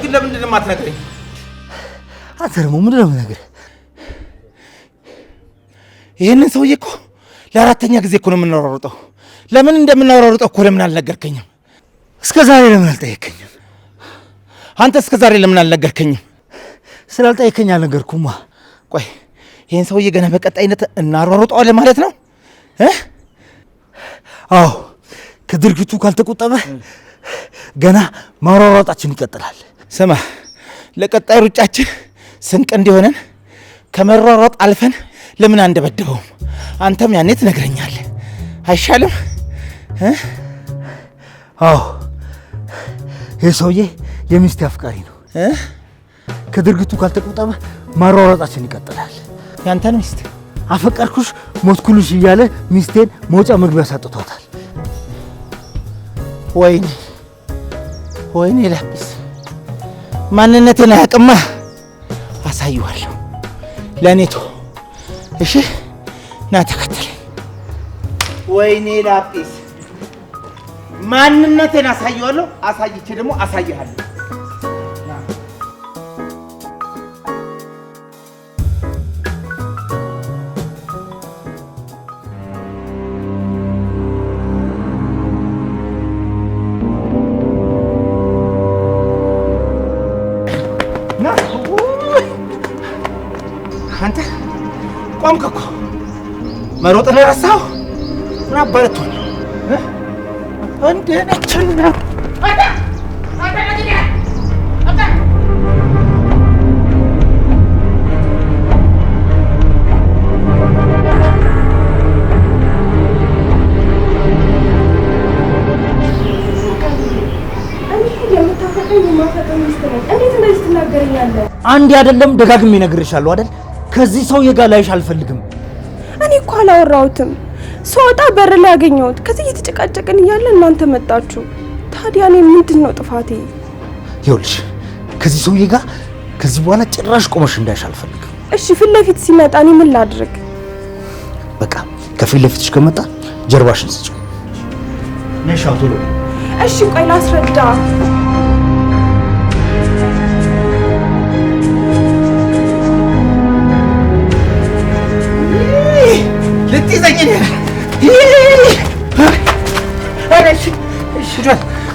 ግን ለምንድን ነው የማትነግረኝ? አንተ ደግሞ ምንድን ነው የምነግርህ? ይህንን ሰውዬ እኮ ለአራተኛ ጊዜ እኮ ነው የምናወራርጠው። ለምን እንደምናወራርጠው እኮ ለምን አልነገርከኝም? እስከ ዛሬ ለምን አልጠየከኝም? አንተ እስከ ዛሬ ለምን አልነገርከኝም? ስላልጠየከኝ አልነገርኩማ። ቆይ ይህን ሰውዬ ገና በቀጣይነት እናሯሩጠዋለን ማለት ነው? አዎ፣ ከድርጊቱ ካልተቆጠበ ገና ማሯሯጣችን ይቀጥላል። ስማ፣ ለቀጣይ ሩጫችን ስንቅ እንዲሆነን ከመሯሯጥ አልፈን ለምን አንደበድበውም? አንተም ያኔ ትነግረኛለህ አይሻልም? አዎ፣ ይህ ሰውዬ የሚስቴ አፍቃሪ ነው። ከድርጊቱ ካልተቆጠበ ማሯሯጣችን ይቀጥላል። ያንተን ሚስት አፈቀርኩሽ ሞትኩልሽ እያለ ሚስቴን መውጫ መግቢያ ሳጥቷታል። ወይኔ ወይኔ ላጲስ፣ ማንነቴን አያውቅማ። አሳየዋለሁ። ለኔቶ እሺ፣ ና ተከተለኝ። ወይኔ ላጲስ፣ ማንነቴን አሳየዋለሁ። አሳይቼ ደግሞ አሳይሃለሁ። አንተ ቆምክ እኮ መሮጥን ረሳው። ምን አባረቱ እንደ ነችና አንዴ አይደለም ደጋግሜ እነግርሻለሁ አይደል? ከዚህ ሰውዬ ጋር ላይሽ አልፈልግም። እኔ እኮ አላወራሁትም። ስወጣ በር ላይ ያገኘሁት። ከዚህ እየተጨቃጨቅን እያለ እናንተ መጣችሁ። ታዲያ እኔ ምንድን ነው ጥፋቴ? ይኸውልሽ ከዚህ ሰውዬ ጋር ከዚህ በኋላ ጭራሽ ቆመሽ እንዳይሽ አልፈልግም። እሺ ፊት ለፊት ሲመጣ እኔ ምን ላድርግ? በቃ ከፊት ለፊትሽ ከመጣ ጀርባሽን ስጪው። ነሻው ቶሎ። እሺ ቆይ ላስረዳ። ልትይዘኝ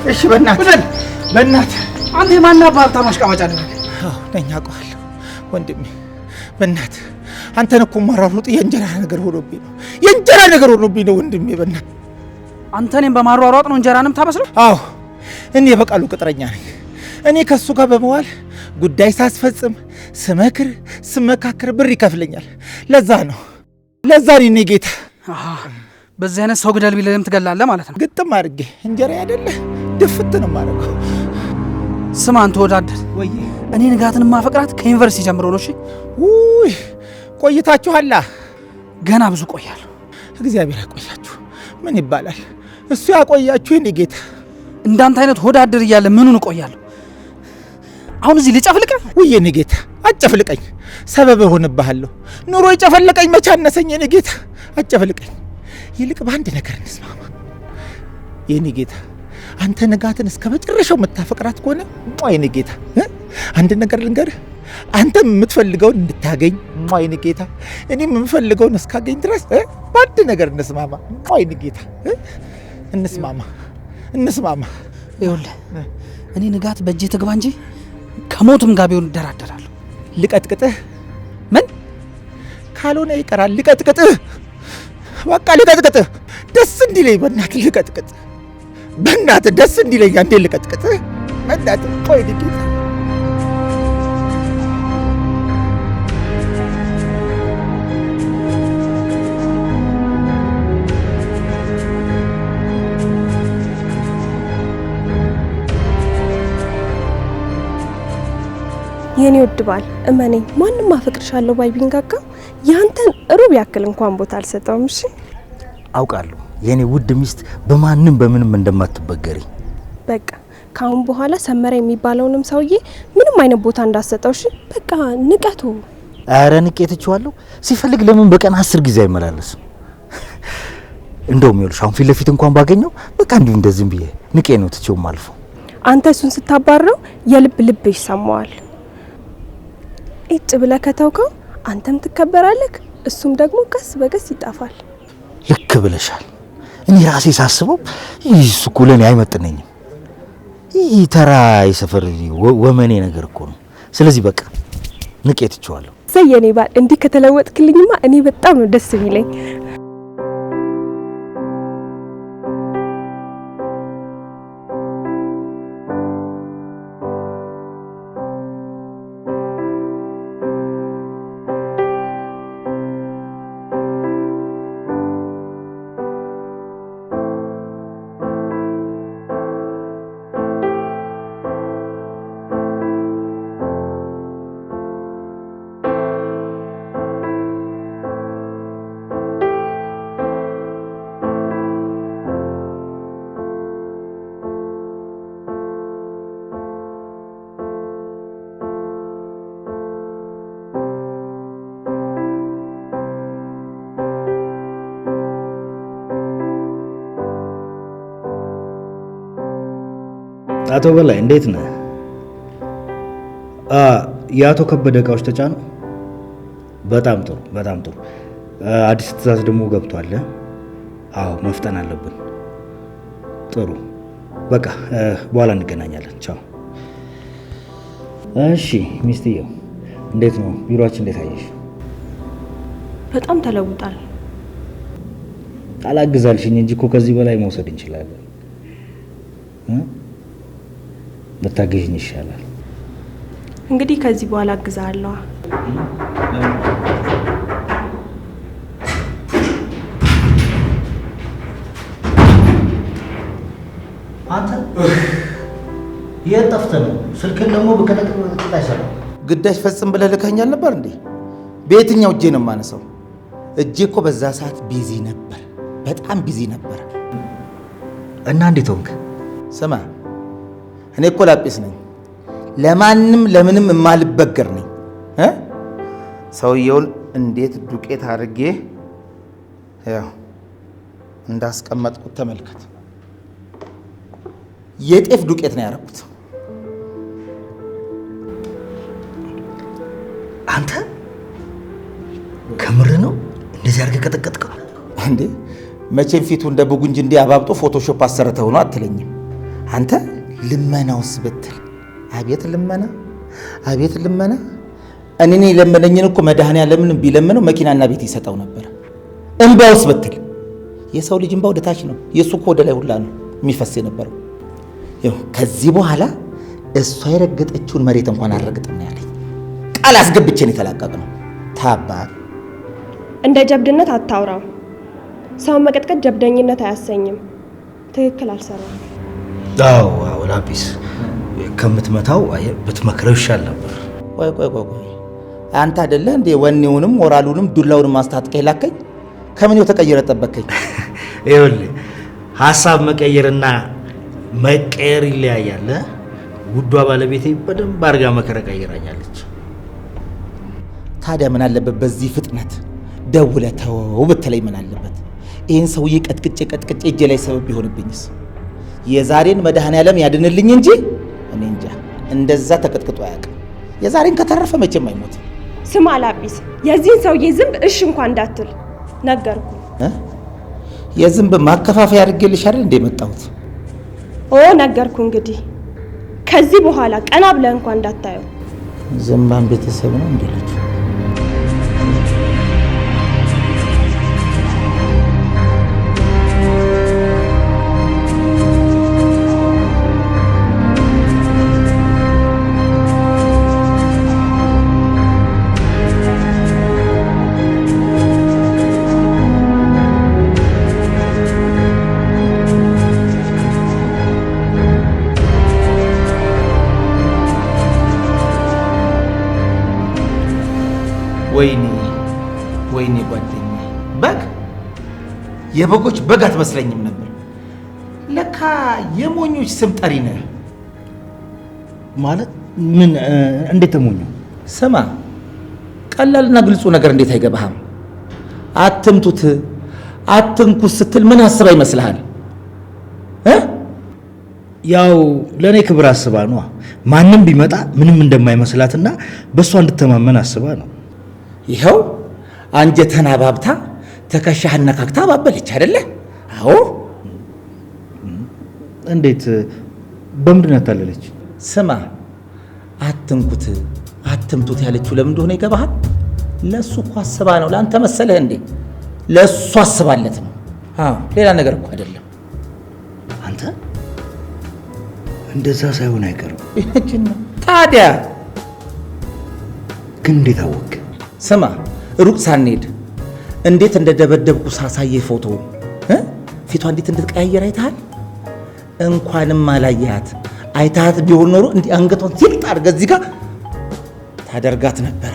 እሺ፣ በእናትህ አንተ የማን ሀብታም አሽቃባጭ አደረገ? ነኝ አውቀዋለሁ። ወንድሜ በእናትህ አንተን እኮ ማራሩጥ የእንጀራ ነገር ሆኖብኝ ነው። የእንጀራ ነገር ሆኖብኝ ነው ወንድሜ በእናትህ። አንተ እኔን በማሯሯጥ ነው እንጀራንም ታበስለው? አዎ እኔ የበቃሉ ቅጥረኛ ነኝ። እኔ ከሱ ጋር በመዋል ጉዳይ ሳስፈጽም ስመክር ስመካከር ብር ይከፍለኛል። ለዛ ነው እኔ ጌታ። በዚህ አይነት ሰው ግደል ቢልህም ትገላለህ ማለት ነው? ግጥም አድርጌ እንጀራ አይደለ ድፍት ነው የማደርገው። ስማ አንተ ወዳደር፣ ወይ እኔ ንጋትን ማፈቅራት ከዩኒቨርሲቲ ጀምሮ ነው። እሺ ውይ ቆይታችኋላ? ገና ብዙ ቆያለሁ። እግዚአብሔር ያቆያችሁ። ምን ይባላል እሱ ያቆያችሁ የኔ ጌታ። እንዳንተ አይነት ወዳደር እያለ ምኑን እቆያለሁ? አሁን እዚህ ልጨፍልቀ? ውይ የኔ ጌታ አጨፍልቀኝ፣ ሰበብ እሆንብሃለሁ። ኑሮ ይጨፈልቀኝ መቻነሰኝ የኔ ጌታ፣ አጨፍልቀኝ። ይልቅ በአንድ ነገር እንስማማ የኔ ጌታ። አንተ ንጋትን እስከ መጨረሻው የምታፈቅራት ከሆነ የኔ ጌታ አንድ ነገር ልንገርህ፣ አንተም የምትፈልገውን እንድታገኝ የኔ ጌታ፣ እኔም የምፈልገውን እስካገኝ ድረስ በአንድ ነገር እንስማማ የኔ ጌታ። እንስማማ። ይኸውልህ እኔ ንጋት በእጄ ትግባ እንጂ ከሞትም ጋር ቢሆን እደራደራለሁ። ልቀጥቅጥህ? ምን ካልሆነ ይቀራል። ልቀጥቅጥህ፣ በቃ ልቀጥቅጥህ። ደስ እንዲለኝ በእናትህ ልቀጥቅጥ፣ በእናትህ ደስ እንዲለኝ አንዴ ልቀጥቅጥህ በእናትህ። ቆይ ጌታ የኔ ውድ ባል እመነኝ፣ ማንም አፈቅርሻለሁ ባይ ቢንጋጋ ያንተን ሩብ ያክል እንኳን ቦታ አልሰጠውም። እሺ አውቃለሁ የኔ ውድ ሚስት በማንም በምንም እንደማትበገሪ። በቃ ካሁን በኋላ ሰመረ የሚባለውንም ሰውዬ ምንም አይነት ቦታ እንዳሰጠው። እሺ በቃ ንቀቱ። አረ ንቄትችዋለሁ። ሲፈልግ ለምን በቀን 10 ጊዜ አይመላለስም? እንደውም ይኸውልሽ አሁን ፊት ለፊት እንኳን ባገኘው በቃ እንዲሁ እንደዚህ ብዬ ንቄ ነው ትቼው ማልፈው። አንተ እሱን ስታባረው የልብ ይሰማዋል። እጭ ብለህ ከተውከው አንተም ትከበራለህ፣ እሱም ደግሞ ቀስ በቀስ ይጣፋል። ልክ ብለሻል። እኔ ራሴ ሳስበው እሱ እኮ ለኔ አይመጥነኝም። ይህ ተራ የሰፈር ወመኔ ነገር እኮ ነው። ስለዚህ በቃ ንቄት ይችዋለሁ። ዘየኔ ባል እንዲህ ከተለወጥክልኝማ እኔ በጣም ነው ደስ የሚለኝ። አቶ በላይ እንዴት ነህ? የአቶ ከበደ እቃዎች ተጫኑ? በጣም ጥሩ። አዲስ ትዕዛዝ ደግሞ ገብቷል። አዎ መፍጠን አለብን። ጥሩ በቃ በኋላ እንገናኛለን። ቻው። እሺ ሚስትየው እንዴት ነው ቢሮአችን? እንዴት አየሽ? በጣም ተለውጣል። አላግዛልሽኝ እንጂ እኮ ከዚህ በላይ መውሰድ እንችላለን። ብታገዥኝ ይሻላል። እንግዲህ ከዚህ በኋላ አግዛለሁ። አንተ የት ጠፍተህ ነው? ስልክን ደግሞ በከለከለ አይሰራም። ግዳጅ ፈጽም ብለህ ልከኛል ነበር እንዴ? በየትኛው እጄ ነው የማነሳው? እጄ እኮ በዛ ሰዓት ቢዚ ነበር፣ በጣም ቢዚ ነበር። እና እንዴት ሆንክ? ስማ እኔ እኮ ላጲስ ነኝ፣ ለማንም ለምንም የማልበገር ነኝ። ሰውየውን እንዴት ዱቄት አድርጌ ያው እንዳስቀመጥኩት ተመልከት። የጤፍ ዱቄት ነው ያደረኩት። አንተ ከምር ነው እንደዚህ አድርገህ ቀጠቀጥከው እንዴ? መቼም ፊቱ እንደ ቡጉንጅ እንዲህ አባብጦ ፎቶሾፕ አሰርተው ነው አትለኝም አንተ? ልመናውስ ብትል አቤት ልመና፣ አቤት ልመና። እኔ ለመነኝን እኮ መድኃኒዓለምን ቢለምነው መኪናና ቤት ይሰጠው ነበር። እንባውስ ብትል የሰው ልጅ እንባ ወደ ታች ነው፣ የእሱ እኮ ወደ ላይ ሁላ ነው የሚፈስ የነበረው። ይኸው ከዚህ በኋላ እሷ የረገጠችውን መሬት እንኳን አልረግጥም ያለኝ ቃል አስገብቼን የተላቀቅ ነው። ታባ እንደ ጀብድነት አታውራው። ሰውን መቀጥቀጥ ጀብደኝነት አያሰኝም። ትክክል አልሰራም። አዎ ላጲስ ከምትመታው ብትመክረው ይሻል ነበር። ቆይ አንተ አይደለ እንዴ ወኔውንም ሞራሉንም ዱላውንም ማስታጥቀህ ላከኝ? ከምኔው ተቀየረ ጠበከኝ? ይኸውልህ ሐሳብ መቀየርና መቀየር ይለያያል። ውዷ ባለቤቴ በደንብ አድርጋ መከረ ቀይራኛለች። ታዲያ ምን አለበት በዚህ ፍጥነት ደውለህ ተወው ብትለኝ ምን አለበት? ይህን ሰውዬ ቀጥቅጬ እጄ ላይ ሰበብ ቢሆንብኝስ? የዛሬን መድኃኒዓለም ያድንልኝ እንጂ እኔ እንጃ እንደዛ ተቀጥቅጦ አያውቅም። የዛሬን ከተረፈ መቼም አይሞትም። ስማ ላጲስ፣ የዚህን ሰውዬ ዝንብ እሺ እንኳን እንዳትል ነገርኩ። የዝንብ ማከፋፈያ አድርጌልሽ አይደል እንደ መጣሁት? ነገርኩ። እንግዲህ ከዚህ በኋላ ቀና ብለህ እንኳን እንዳታየው። ዝምባን ቤተሰብ ነው እንዴ ልጅ? ወይኔ ጓደኛዬ፣ በግ የበጎች በግ አትመስለኝም ነበር። ለካ የሞኞች ስም ጠሪ ነህ ማለት። ምን? እንዴት ተሞኙ? ስማ፣ ቀላልና ግልጹ ነገር እንዴት አይገባህም? አትምቱት አትንኩት ስትል ምን አስባ ይመስልሃል? ያው ለእኔ ክብር አስባ ነው። ማንም ቢመጣ ምንም እንደማይመስላትና በእሷ እንድተማመን አስባ ነው። ይኸው አንጀተን አባብታ ተከሻህን ነካክታ አባበለች አይደለ? አዎ። እንዴት? በምንድን ነው ያታለለች? ስማ፣ አትንኩት አትምቱት ያለችው ለምን እንደሆነ ይገባሃል? ለሱ እኮ አስባ ነው። ለአንተ መሰለህ እንዴ? ለሱ አስባለት ነው። አዎ፣ ሌላ ነገር እኮ አይደለም። አንተ እንደዛ ሳይሆን አይቀርም። ታዲያ ግን እንዴት አወቅ? ስማ፣ ሩቅ ሳንሄድ እንዴት እንደደበደብኩ ሳሳየህ ፎቶ ፊቷ እንዴት እንድትቀያየር አይተሃል? እንኳንም አላየሃት። አይተሃት ቢሆን ኖሮ እንዲህ አንገቷን ሲልጥ አድርገህ እዚህ ጋር ታደርጋት ነበረ።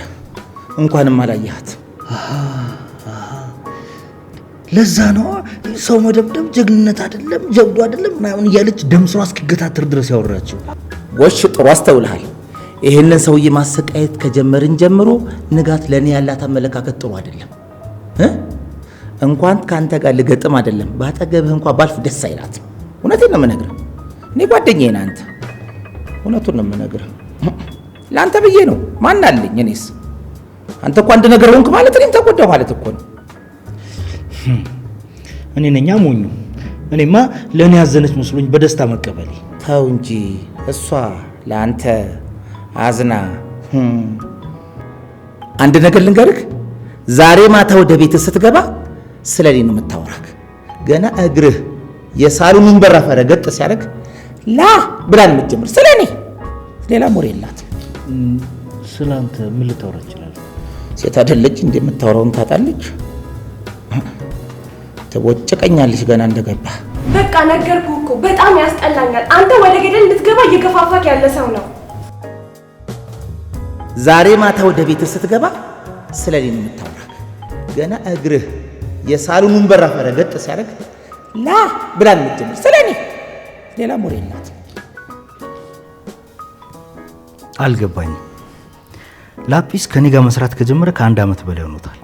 እንኳንም አላየሃት። ለዛ ነው ሰው መደብደብ ጀግንነት አይደለም ጀብዱ አይደለም ምናምን እያለች ደም ስሯ እስኪገታተር ድረስ ያወራችው። ጎሽ፣ ጥሩ አስተውልሃል። ይሄንን ሰውዬ ማሰቃየት ከጀመርን ጀምሮ ንጋት ለኔ ያላት አመለካከት ጥሩ አይደለም። እንኳን ካንተ ጋር ልገጥም አይደለም ባጠገብህ እንኳን ባልፍ ደስ አይላትም። እውነቴን ነው የምነግርህ። እኔ ጓደኛዬ ነህ አንተ። እውነቱን ነው የምነግርህ። ለአንተ ብዬ ነው። ማን አለኝ እኔስ? አንተ እኮ አንድ ነገር ሆንክ ማለት እኔም ተጎዳሁ ማለት እኮ ነው። እኔ ነኛ ሞኙ። እኔማ ለእኔ ያዘነች መስሎኝ በደስታ መቀበሌ። ተው እንጂ እሷ ለአንተ አዝና። አንድ ነገር ልንገርህ፣ ዛሬ ማታ ወደ ቤት ስትገባ ስለ እኔ ነው የምታወራክ። ገና እግርህ የሳሎኑን በራፍ ረገጥ ሲያደርግ ላ ብላን የምትጀምር ስለ እኔ፣ ሌላ ሞር የላት። ስለ አንተ ምን ልታወራ ይችላል? ሴት አይደለች እንደምታወራውን ታጣለች። ትቦጭቀኛለች ገና እንደገባ። በቃ ነገርኩህ እኮ በጣም ያስጠላኛል። አንተ ወደ ገደል እንድትገባ እየገፋፋክ ያለ ሰው ነው። ዛሬ ማታ ወደ ቤት ስትገባ ስለ እኔ ነው የምታወራክ። ገና እግርህ የሳሎኑን በራፍ ረገጥ ሲያደርግ ላ ብላን የምትጀምር ስለ እኔ፣ ሌላ ሞር የላት። አልገባኝም። ላጲስ ከኔ ጋር መስራት ከጀመረ ከአንድ ዓመት በላይ ሆኖታል።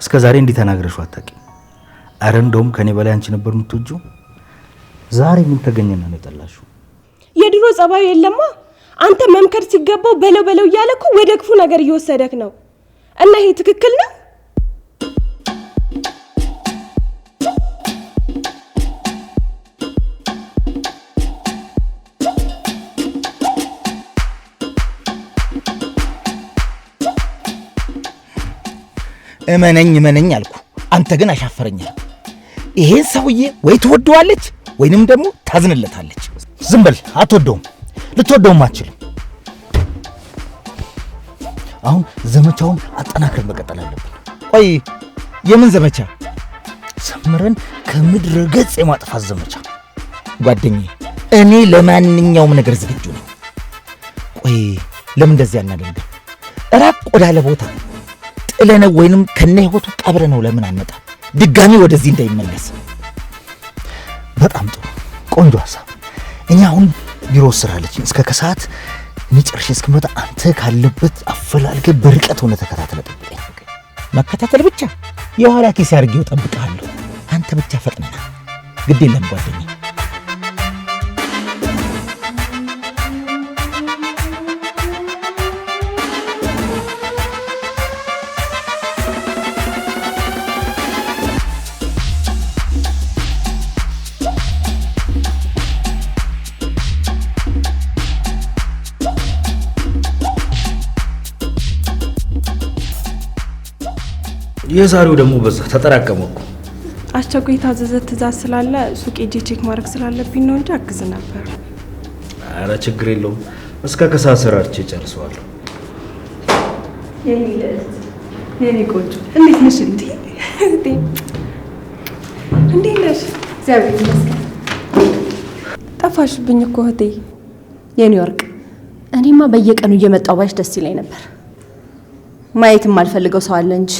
እስከ ዛሬ እንዲህ ተናግረሽው አታውቂም። አረ እንደውም ከኔ በላይ አንቺ ነበር የምትወጂው። ዛሬ ምን ተገኘና ነው የጠላሽው? የድሮ ጸባዩ የለማ። አንተ መምከር ሲገባው በለው በለው እያለ እኮ ወደ ክፉ ነገር እየወሰደክ ነው። እና ይሄ ትክክል ነው? እመነኝ አልኩ። አንተ ግን አሻፈረኛል። ይሄን ሰውዬ ወይ ትወደዋለች ወይንም ደግሞ ታዝንለታለች። ዝም በል። አትወደውም፣ ልትወደውም አትችልም። አሁን ዘመቻውን አጠናክረን መቀጠል አለብን። ቆይ የምን ዘመቻ? ሰምረን ከምድረ ገጽ የማጥፋት ዘመቻ። ጓደኛዬ እኔ ለማንኛውም ነገር ዝግጁ ነኝ። ቆይ ለምን እንደዚህ አናደርግም? ራቅ ወዳለ ቦታ ጥለነው ወይንም ከነ ህይወቱ ቀብረነው ለምን አንመጣ? ድጋሚ ወደዚህ እንዳይመለስ። በጣም ጥሩ ቆንጆ ሀሳብ። እኛ አሁን ቢሮ ስራለችኝ እስከ ከሰዓት እኔ ጨርሼ እስክመጣ አንተ ካለበት አፈላልገ በርቀት ሆነ ተከታተለ ጠብቀኝ። መከታተል ብቻ? የኋላ ኪስ አድርጌው ጠብቀሃለሁ። አንተ ብቻ ፈጥነና። ግድ የለም ጓደኛዬ። የዛሬው ደግሞ በዛ ተጠራቀመ እኮ። አስቸኳይ የታዘዘ ትእዛዝ ስላለ ሱቅ ሄጄ ቼክ ማድረግ ስላለብኝ ነው እንጂ አግዝ ነበር። አረ ችግር የለውም። እስከ ከሰዓት ስራርቼ ጨርሰዋለሁ። የኔ ቆንጆ እንዴት ነሽ? እንዴት ነሽ? እግዚአብሔር ይመስገን። ጠፋሽብኝ እኮ እህቴ የኔ ወርቅ። እኔማ በየቀኑ እየመጣው ባይሽ ደስ ይለኝ ነበር። ማየትም አልፈልገው ሰው አለ እንጂ።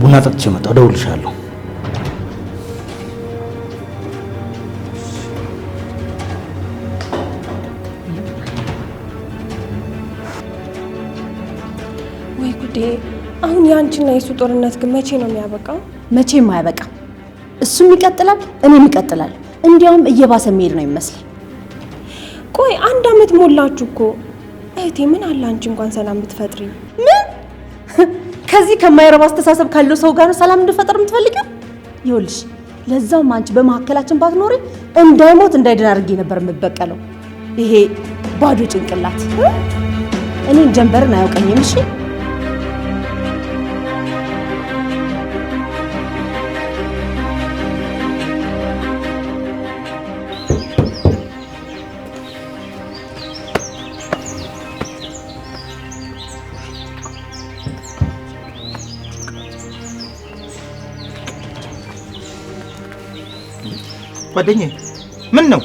ቡና ጠጥቼ መጣሁ። እደውልልሻለሁ። ወይ ጉዴ! አሁን የአንቺና የሱ ጦርነት ግን መቼ ነው የሚያበቃው? መቼም አያበቃም። እሱም ይቀጥላል፣ እኔም ይቀጥላል። እንዲያውም እየባሰ መሄድ ነው ይመስለኝ። ቆይ 1 አመት ሞላችሁ እኮ እህቴ። ምን አለ አንቺ እንኳን ሰላም ብትፈጥሪ። ምን ከዚህ ከማይረባ አስተሳሰብ ካለው ሰው ጋር ሰላም እንድፈጠር የምትፈልጊው? ይኸውልሽ ለዛውም አንቺ በመሀከላችን ባትኖሪ እንዳይሞት እንዳይድን አድርጌ ነበር የምበቀለው። ይሄ ባዶ ጭንቅላት እኔን ጀንበርን አያውቀኝም። እሺ ጓደኛዬ ምን ነው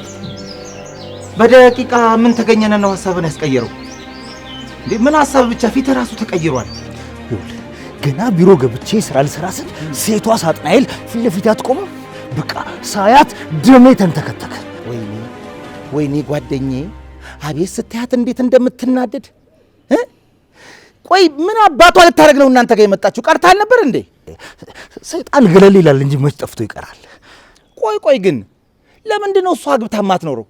በደቂቃ ምን ተገኘነ ነው ሐሳብን ያስቀየረው? ምን ሐሳብ ብቻ ፊት ራሱ ተቀይሯል። ገና ቢሮ ገብቼ ስራ ልሰራ ስል ሴቷ ሳጥናኤል ፊት ለፊት አትቆምም። በቃ ሳያት ደሜ ተንተከተከ። ወይኔ ጓደኛዬ አቤት ስታያት እንዴት እንደምትናደድ። ቆይ ምን አባቷ ልታረግ ነው እናንተ ጋር የመጣችሁ? ቀርታ አልነበር እንዴ? ሰይጣን ገለል ይላል እንጂ መች ጠፍቶ ይቀራል። ቆይ ግን ለምንድን ነው እሷ አግብታ የማትኖረው?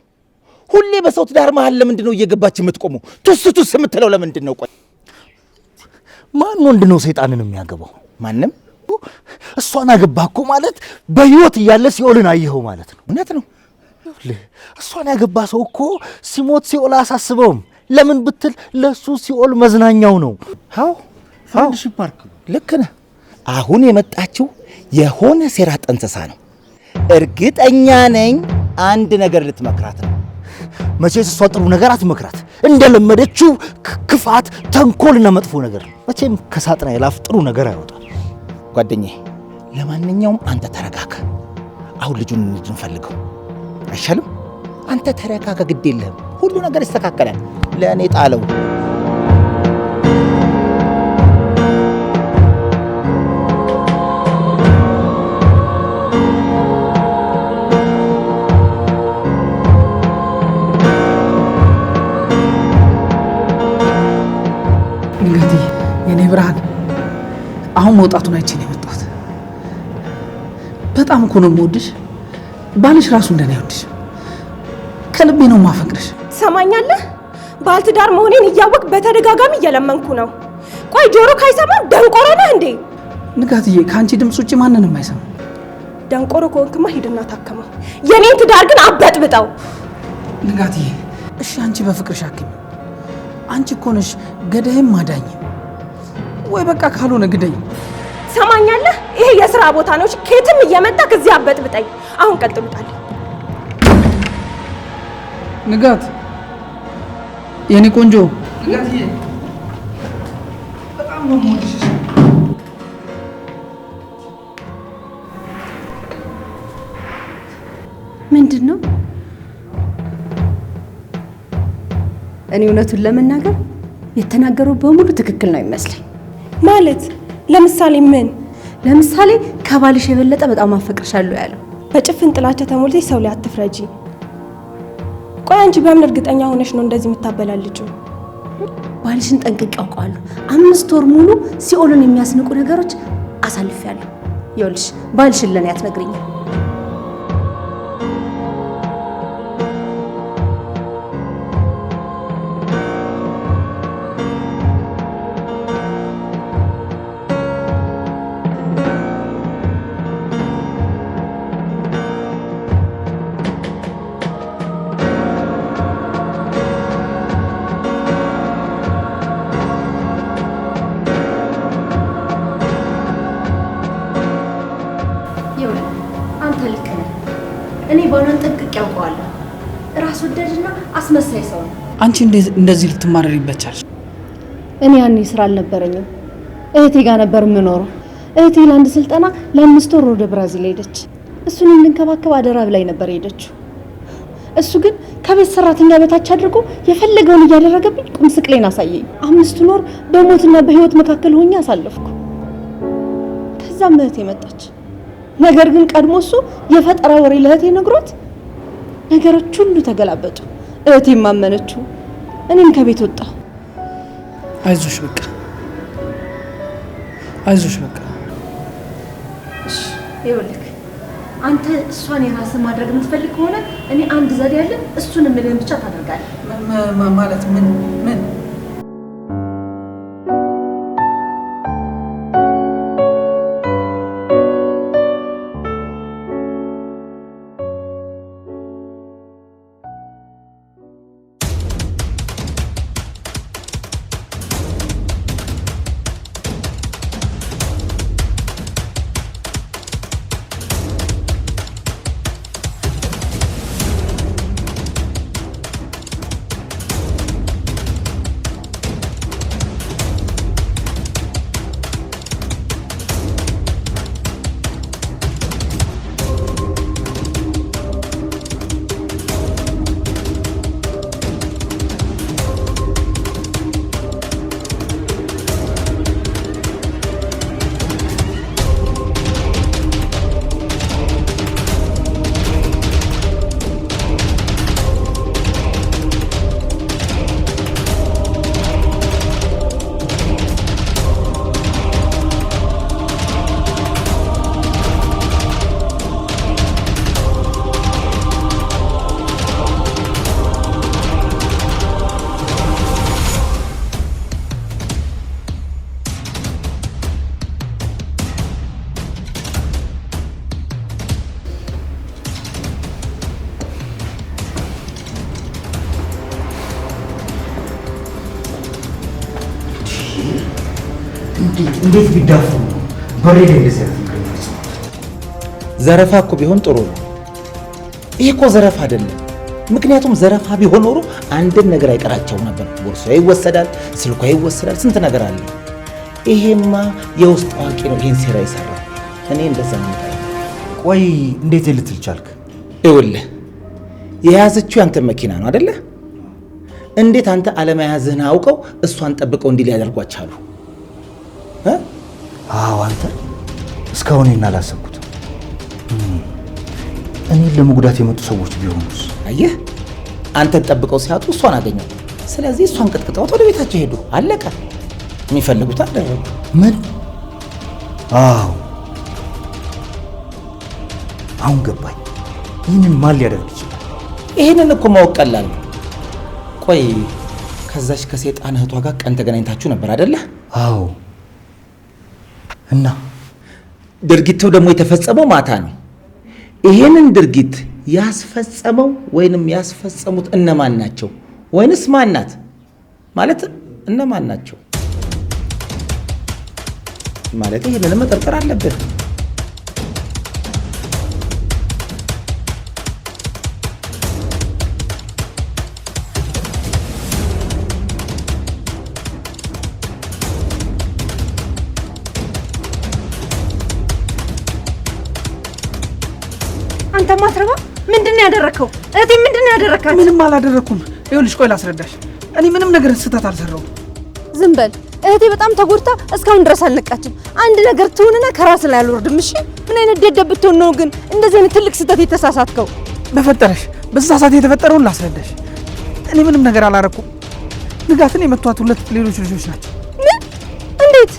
ሁሌ በሰው ትዳር መሀል ለምንድን ነው እየገባች የምትቆመው? ቱስ የምትለው ለምንድን ነው? ቆይ ማን ወንድ ነው ሰይጣንን የሚያገባው? ማንም። እሷን አገባህ እኮ ማለት በህይወት እያለ ሲኦልን አየኸው ማለት ነው። እውነት ነው። እሷን ያገባ ሰው እኮ ሲሞት ሲኦል አያሳስበውም። ለምን ብትል ለሱ ሲኦል መዝናኛው ነው። አዎ ፍሬንድሺፕ ፓርክ። ልክ ነህ። አሁን የመጣችው የሆነ ሴራ ጠንስሳ ነው። እርግጠኛ ነኝ አንድ ነገር ልትመክራት ነው። መቼስ እሷ ጥሩ ነገር አትመክራት። እንደለመደችው ክፋት፣ ተንኮልና መጥፎ ነገር። መቼም ከሳጥናኤል አፍ ጥሩ ነገር አይወጣም። ጓደኛዬ ለማንኛውም አንተ ተረጋጋ። አሁን ልጁን እንፈልገው አይሻልም? አንተ ተረጋጋ፣ ግድ የለህም። ሁሉ ነገር ይስተካከላል። ለእኔ ጣለው። እንግዲህ የኔ ብርሃን አሁን መውጣቱን አይቼ ነው የመጣሁት። በጣም እኮ ነው የምወድሽ። ባልሽ ራሱ እንደኔ አይወድሽ። ከልቤ ነው ማፈቅርሽ። ትሰማኛለህ? ባልትዳር መሆኔን እያወቅ በተደጋጋሚ እየለመንኩ ነው። ቆይ ጆሮ ካይሰማ ደንቆሮ ነህ እንዴ? ንጋትዬ ከአንቺ ድምፅ ውጭ ማንንም አይሰማ። ደንቆሮ ከሆንክማ ሂድና ታከመው። የኔን ትዳር ግን አበጥብጠው። ንጋትዬ እሺ አንቺ በፍቅርሽ አክሚ። አንቺ እኮ ነሽ ገዳይም ማዳኝ። ወይ በቃ ካልሆነ ግደኝ። ሰማኛለህ? ይሄ የሥራ ቦታ ነው። ከየትም እየመጣ ከዚህ አበጥብጠኝ። አሁን ቀጥሉታል። ንጋት የኔ ቆንጆ ንጋትዬ በጣም ነው የምወድሽ። ምንድን ነው? እኔ እውነቱን ለመናገር የተናገረው በሙሉ ትክክል ነው ይመስለኝ። ማለት ለምሳሌ ምን? ለምሳሌ ከባልሽ የበለጠ በጣም አፈቅርሻለሁ ያለው። በጭፍን ጥላቻ ተሞልተሽ ሰው ላይ አትፍረጂ። ቆይ አንቺ በምን እርግጠኛ ሆነሽ ነው እንደዚህ የምታበላልጪው? ባልሽን ጠንቅቄ አውቀዋለሁ። 5 ወር ሙሉ ሲኦልን የሚያስንቁ ነገሮች አሳልፌያለሁ። ይኸውልሽ ባልሽን ለኔ አትነግሪኝም። አንተ ልክ ነህ። እኔ ባሏን ጠንቅቄ አውቀዋለሁ። ራስ ወዳድና አስመሳይ ሰው ነው። አንቺ እንደዚህ ልትማረሪበት ቻልሽ? እኔ ያኔ ስራ አልነበረኝም። እህቴ ጋር ነበር የምኖረው። እህቴ ለአንድ ስልጠና ለ5 ወር ወደ ብራዚል ሄደች። እሱን እንድንከባከብ አደራ ብላኝ ነበር ሄደችው። እሱ ግን ከቤት ሰራተኛ በታች አድርጎ የፈለገውን እያደረገብኝ ቁም ስቅሌን አሳየኝ። 5 ወር በሞትና በህይወት መካከል ሆኜ አሳለፍኩ። ከዛም እህቴ መጣች። ነገር ግን ቀድሞ እሱ የፈጠራ ወሬ ለእህቴ ነግሮት ነገሮች ሁሉ ተገላበጡ። እህቴም ማመነችው። እኔም ከቤት ወጣሁ። አይዞሽ በቃ አይዞሽ በቃ። እሺ ይኸውልህ አንተ እሷን የራስህ ማድረግ የምትፈልግ ከሆነ እኔ አንድ ዘዴ ያለ እሱን የምልህን ብቻ ታደርጋለህ። ማለት ምን? እንዴት ቢዳፉ በሬ ላይ እንደዚህ ዘረፋ እኮ ቢሆን ጥሩ ነው። ይሄ እኮ ዘረፋ አይደለም። ምክንያቱም ዘረፋ ቢሆን ኖሮ አንድም ነገር አይቀራቸው ነበር። ቦርሷ ይወሰዳል፣ ስልኳ ይወሰዳል፣ ስንት ነገር አለ። ይሄማ የውስጥ አዋቂ ነው ይሄን ሴራ ይሰራ። እኔ እንደዛ ነው። ቆይ እንዴት ልትል ቻልክ? ይኸውልህ የያዘችው ያንተ መኪና ነው አይደለ? እንዴት አንተ አለመያዝህን አውቀው እሷን ጠብቀው እንዲህ ሊያደርጓቻሉ? አዎ አንተ እስካሁን እናላሰብኩትም። እኔን ለመጉዳት የመጡ ሰዎች ቢሆኑስ? አየህ አንተን ጠብቀው ሲያጡ እሷን አገኘው። ስለዚህ እሷን ቅጥቅጠውት ወደ ቤታቸው ሄዱ። አለቀ። የሚፈልጉት አደረጉ። ምን? አዎ አሁን ገባኝ። ይህንን ማን ሊያደርግ ይችላል? ይህንን እኮ ማወቅ ቀላል ነው። ቆይ ከዛች ከሴጣን እህቷ ጋር ቀን ተገናኝታችሁ ነበር አይደለ? አዎ። እና ድርጊቱ ደግሞ የተፈጸመው ማታ ነው። ይሄንን ድርጊት ያስፈጸመው ወይንም ያስፈጸሙት እነማን ናቸው? ወይንስ ማን ናት? ማለት እነማን ናቸው ማለት ይሄንን መጠርጠር አለብን። አንተ ማትረባ ምንድነው ያደረከው? እህቴ ምንድነው ያደረካት? ምንም አላደረኩም። ይኸውልሽ ቆይ ላስረዳሽ። እኔ ምንም ነገር ስህተት አልሰራሁም። ዝም በል። እህቴ በጣም ተጎድታ እስካሁን ድረስ አልነቃችም። አንድ ነገር ትሆንና ከራስ ላይ አልወርድም። እሺ ምን አይነት ደደብ ብትሆን ነው ግን እንደዚህ አይነት ትልቅ ስህተት የተሳሳትከው? በፈጠረሽ በዛ ሰዓት የተፈጠረውን ላስረዳሽ። እኔ ምንም ነገር አላረኩም። ንጋትን የመቷት 2 ሌሎች ልጆች ናቸው። ምን? እንዴት?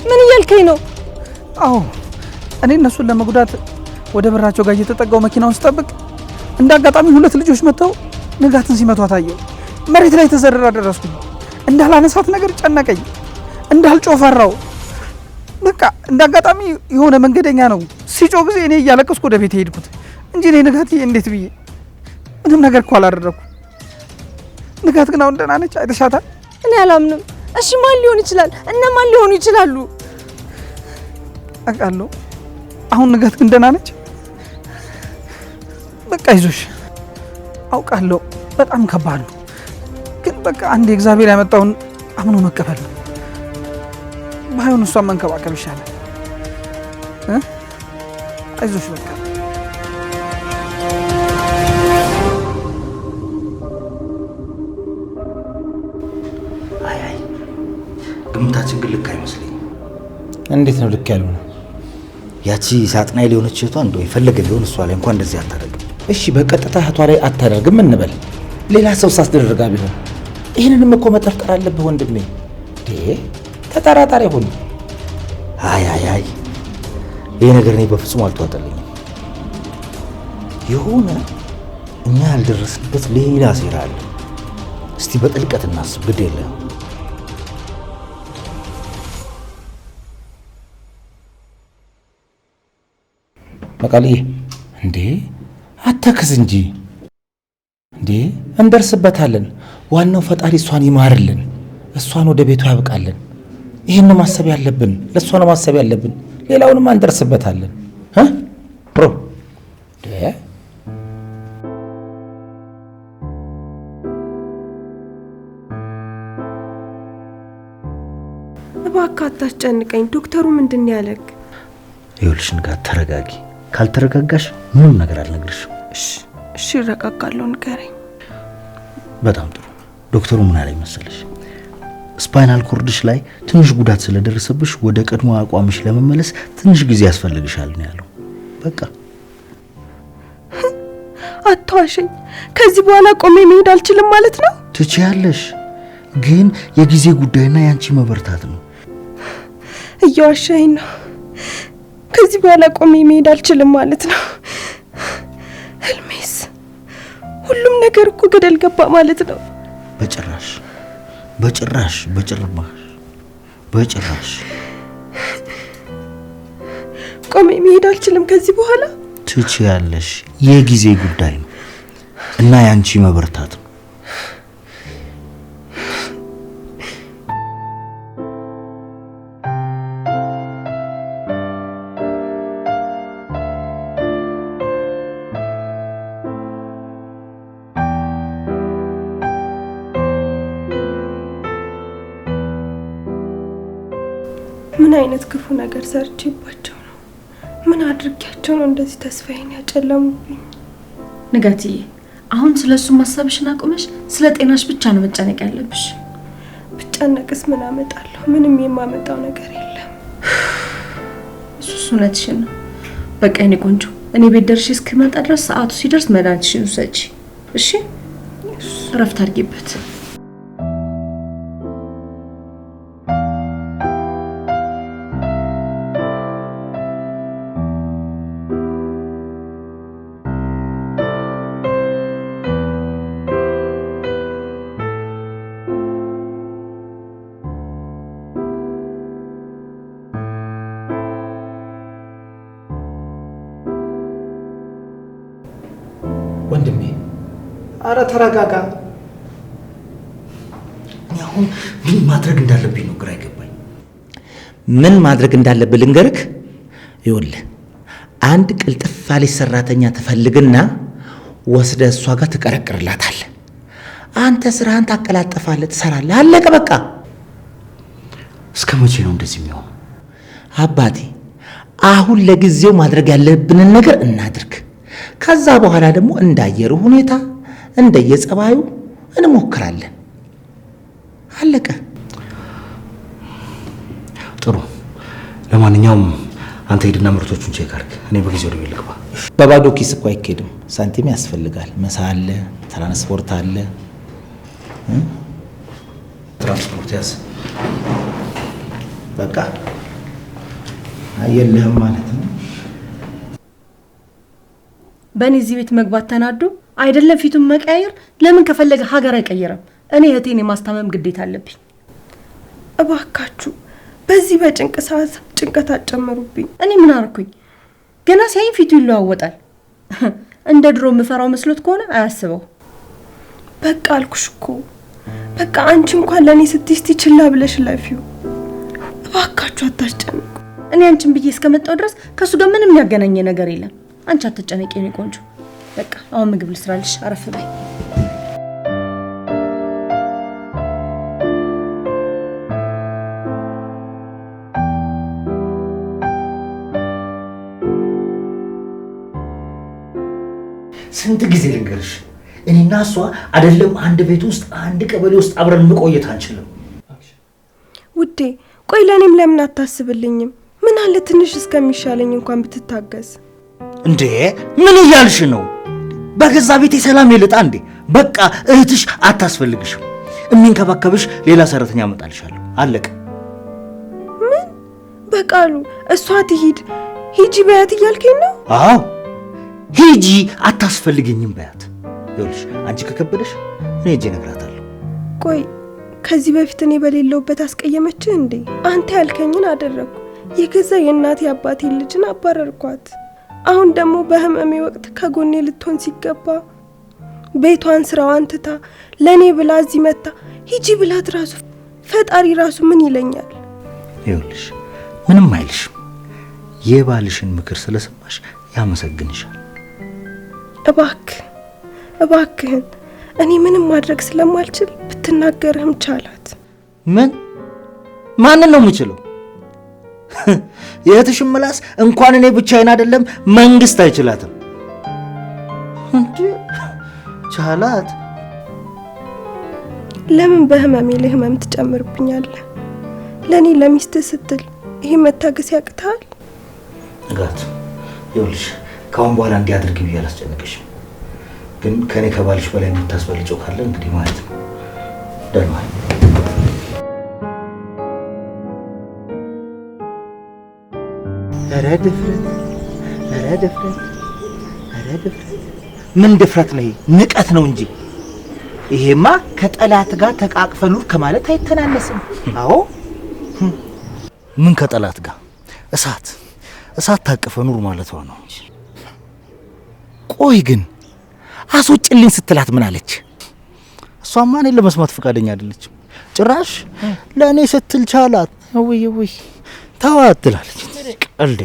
ምን እያልከኝ ነው? አዎ እኔ እነሱን ለመጉዳት ወደ በራቸው ጋር እየተጠጋው መኪናውን ስጠብቅ እንደ አጋጣሚ 2 ልጆች መጥተው ንጋትን ሲመቷት አየሁ። መሬት ላይ ተዘረራ ደረስኩኝ። እንዳላነሳት ነገር ጨነቀኝ። እንዳልጮህ ፈራው። በቃ እንደ አጋጣሚ የሆነ መንገደኛ ነው ሲጮህ ጊዜ እኔ እያለቀስኩ ወደ ቤት ሄድኩት እንጂ እኔ ንጋት እንዴት ብዬ ምንም ነገር እኮ አላደረኩም። ንጋት ግን አሁን ደህና ነች። አይተሻታል? እኔ አላምንም። እሺ ማን ሊሆን ይችላል? እነማን ሊሆኑ ይችላሉ? አውቃለሁ። አሁን ንጋት ግን ደህና ነች። በቃ ይዞሽ አውቃለሁ። በጣም ከባድ ነው፣ ግን በቃ አንድ እግዚአብሔር ያመጣውን አምኖ መቀበል ነው። ባይሆን እሷን መንከባከብ ይሻላል። አይዞሽ በቃ አይ ግምታችን ግን ልክ አይመስለኝም። እንዴት ነው ልክ ያልሆነ? ያቺ ሳጥናኤል የሆነች እህቷ እንደው የፈለገ ቢሆን እሷ ላይ እንኳን እንደዚህ አታደርግም። እሺ በቀጥታ እህቷ ላይ አታደርግም እንበል፣ ሌላ ሰው ሳስደረጋ ቢሆን ይህንንም እኮ መጠርጠር አለብህ ወንድሜ። ተጠራጣሪ ሁን። አይ ይሄ ነገር እኔ በፍጹም አልተዋጠልኝም። የሆነ እኛ ያልደረስንበት ሌላ ሴራ አለ። እስቲ በጥልቀት እናስብ። ግድ የለም በቃልዬ እንዴ አታክዝ እንጂ እንዴ እንደርስበታለን። ዋናው ፈጣሪ እሷን ይማርልን፣ እሷን ወደ ቤቷ ያብቃልን። ይህን ነው ማሰብ ያለብን፣ ለእሷ ነው ማሰብ ያለብን። ሌላውንም እንደርስበታለን። ብሮ እባክህ አታስጨንቀኝ። ዶክተሩ ምንድን ነው ያለክ? ይኸውልሽ ንጋት ተረጋጊ። ካልተረጋጋሽ ምንም ነገር አልነግርሽም። እሺ እረጋጋለሁ፣ ንገረኝ። በጣም ጥሩ። ዶክተሩ ምን አለኝ መሰለሽ? ስፓይናል ኮርድሽ ላይ ትንሽ ጉዳት ስለደረሰብሽ ወደ ቀድሞ አቋምሽ ለመመለስ ትንሽ ጊዜ ያስፈልግሻል ነው ያለው። በቃ አትዋሸኝ። ከዚህ በኋላ ቆሜ መሄድ አልችልም ማለት ነው? ትችያለሽ፣ ግን የጊዜ ጉዳይና ያንቺ መበርታት ነው። እየዋሸኝ ነው። ከዚህ በኋላ ቆሜ መሄድ አልችልም ማለት ነው? ህልሜስ፣ ሁሉም ነገር እኮ ገደል ገባ ማለት ነው። በጭራሽ በጭራሽ በጭራሽ በጭራሽ ቆሜ መሄድ አልችልም ከዚህ በኋላ። ትችያለሽ፣ የጊዜ ጉዳይ ነው እና ያንቺ መበርታት ነው። ምን አይነት ክፉ ነገር ሰርቼባቸው ነው? ምን አድርጊያቸው ነው እንደዚህ ተስፋዬን ያጨለሙብኝ? ንጋትዬ፣ አሁን ስለሱ ማሰብሽን አቁመሽ ስለ ጤናሽ ብቻ ነው መጨነቅ ያለብሽ። ብጨነቅስ ምን አመጣለሁ? ምንም የማመጣው ነገር የለም። እሱስ እውነትሽን ነው። በቃ የኔ ቆንጆ፣ እኔ ቤት ደርሼ እስክመጣ ድረስ ሰዓቱ ሲደርስ መድኃኒትሽን ውሰጂ። እሺ? እረፍት አድርጊበት። ወንድሜ አረ ተረጋጋ። እኔ አሁን ምን ማድረግ እንዳለብኝ ነው ግራ ይገባኝ። ምን ማድረግ እንዳለብህ ልንገርህ። ይኸውልህ አንድ ቅልጥፍ ያለች ሰራተኛ ትፈልግና ወስደህ እሷ ጋር ትቀረቅርላታለህ። አንተ ስራህን ታቀላጥፋለህ፣ ትሰራለህ። አለቀ በቃ። እስከ መቼ ነው እንደዚህ የሚሆነው? አባቴ አሁን ለጊዜው ማድረግ ያለብንን ነገር እናድርግ። ከዛ በኋላ ደግሞ እንዳየሩ ሁኔታ እንደየጸባዩ እንሞክራለን። አለቀ። ጥሩ። ለማንኛውም አንተ ሄድና ምርቶቹን ቼክ አድርግ። እኔ በጊዜ ወደ ቤት ልግባ። በባዶ ኪስ እኮ አይኬድም። ሳንቲም ያስፈልጋል። ምሳ አለ፣ ትራንስፖርት አለ። ትራንስፖርት ያዝ። በቃ አየልህም ማለት ነው። በእኔ እዚህ ቤት መግባት ተናዶ አይደለም ፊቱን መቀያየር፣ ለምን ከፈለገ ሀገር አይቀየርም? እኔ እህቴን የማስታመም ግዴታ አለብኝ። እባካችሁ በዚህ በጭንቅ ሰዓት ጭንቀት አጨምሩብኝ። እኔ ምን አርኩኝ? ገና ሲያይኝ ፊቱ ይለዋወጣል። እንደ ድሮ የምፈራው መስሎት ከሆነ አያስበው። በቃ አልኩሽ እኮ በቃ አንቺ እንኳን ለእኔ ስትስቲ ችላ ብለሽ ለፊው። እባካችሁ አታስጨንቁ። እኔ አንቺን ብዬ እስከመጣው ድረስ ከሱ ጋር ምንም ያገናኘ ነገር የለም። አንቺ አትጨነቂ የኔ ቆንጆ። በቃ አሁን ምግብ ልስራልሽ፣ አረፍ በይ። ስንት ጊዜ ልንገርሽ፣ እኔና እሷ አይደለም አንድ ቤት ውስጥ አንድ ቀበሌ ውስጥ አብረን መቆየት አንችልም። ውዴ ቆይ ለእኔም ለምን አታስብልኝም? ምን አለ ትንሽ እስከሚሻለኝ እንኳን ብትታገዝ። እንዴ ምን እያልሽ ነው? በገዛ ቤቴ ሰላም ይልጣ እንዴ? በቃ እህትሽ አታስፈልግሽም። የሚንከባከብሽ ሌላ ሰራተኛ አመጣልሻለሁ። አለቀ። ምን በቃሉ እሷ ትሂድ ሂጂ በያት እያልከኝ ነው? አዎ ሂጂ፣ አታስፈልገኝም በያት። ይኸውልሽ አንቺ ከከበደሽ እኔ ሂጂ እነግራታለሁ። ቆይ ከዚህ በፊት እኔ በሌለውበት አስቀየመችህ እንዴ? አንተ ያልከኝን አደረግኩ። የገዛ የእናቴ አባቴ ልጅን አባረርኳት። አሁን ደግሞ በህመሜ ወቅት ከጎኔ ልትሆን ሲገባ ቤቷን ስራዋን ትታ ለእኔ ብላ እዚህ መታ ሂጂ ብላት ራሱ ፈጣሪ ራሱ ምን ይለኛል? ይኸውልሽ ምንም አይልሽም። የባልሽን ምክር ስለሰማሽ ያመሰግንሻል። እባክህን እኔ ምንም ማድረግ ስለማልችል ብትናገርህም ቻላት። ምን ማንን ነው የምችለው? የእህትሽን ምላስ እንኳን እኔ ብቻዬን አይደለም መንግስት አይችላትም። እንዴ ቻላት? ለምን በህመሜ ላይ ህመም ትጨምርብኛለህ? ለእኔ ለሚስትህ ስትል ይሄ መታገስ ያቅታል? ጋት ይኸውልሽ ካሁን በኋላ እንዲያድርግ ብዬ አላስጨንቅሽም። ግን ከኔ ከባልሽ በላይ የምታስበልጨው ካለ እንግዲህ ማለት ነው። ደህና ኧረ ድፍረት! ምን ድፍረት ነው? ንቀት ነው እንጂ ይሄማ ከጠላት ጋር ተቃቅፈ ኑር ከማለት አይተናነስም። አዎ ምን ከጠላት ጋር? እሳት ታቅፈ ኑር ማለቷ ነው። ቆይ ግን አስወጭልኝ ስትላት ምን አለች? እሷማ እኔን ለመስማት ፈቃደኛ አይደለችም። ጭራሽ ለእኔ ስትል ቻላት ወይ ተዋት ትላለች። ቀልድ።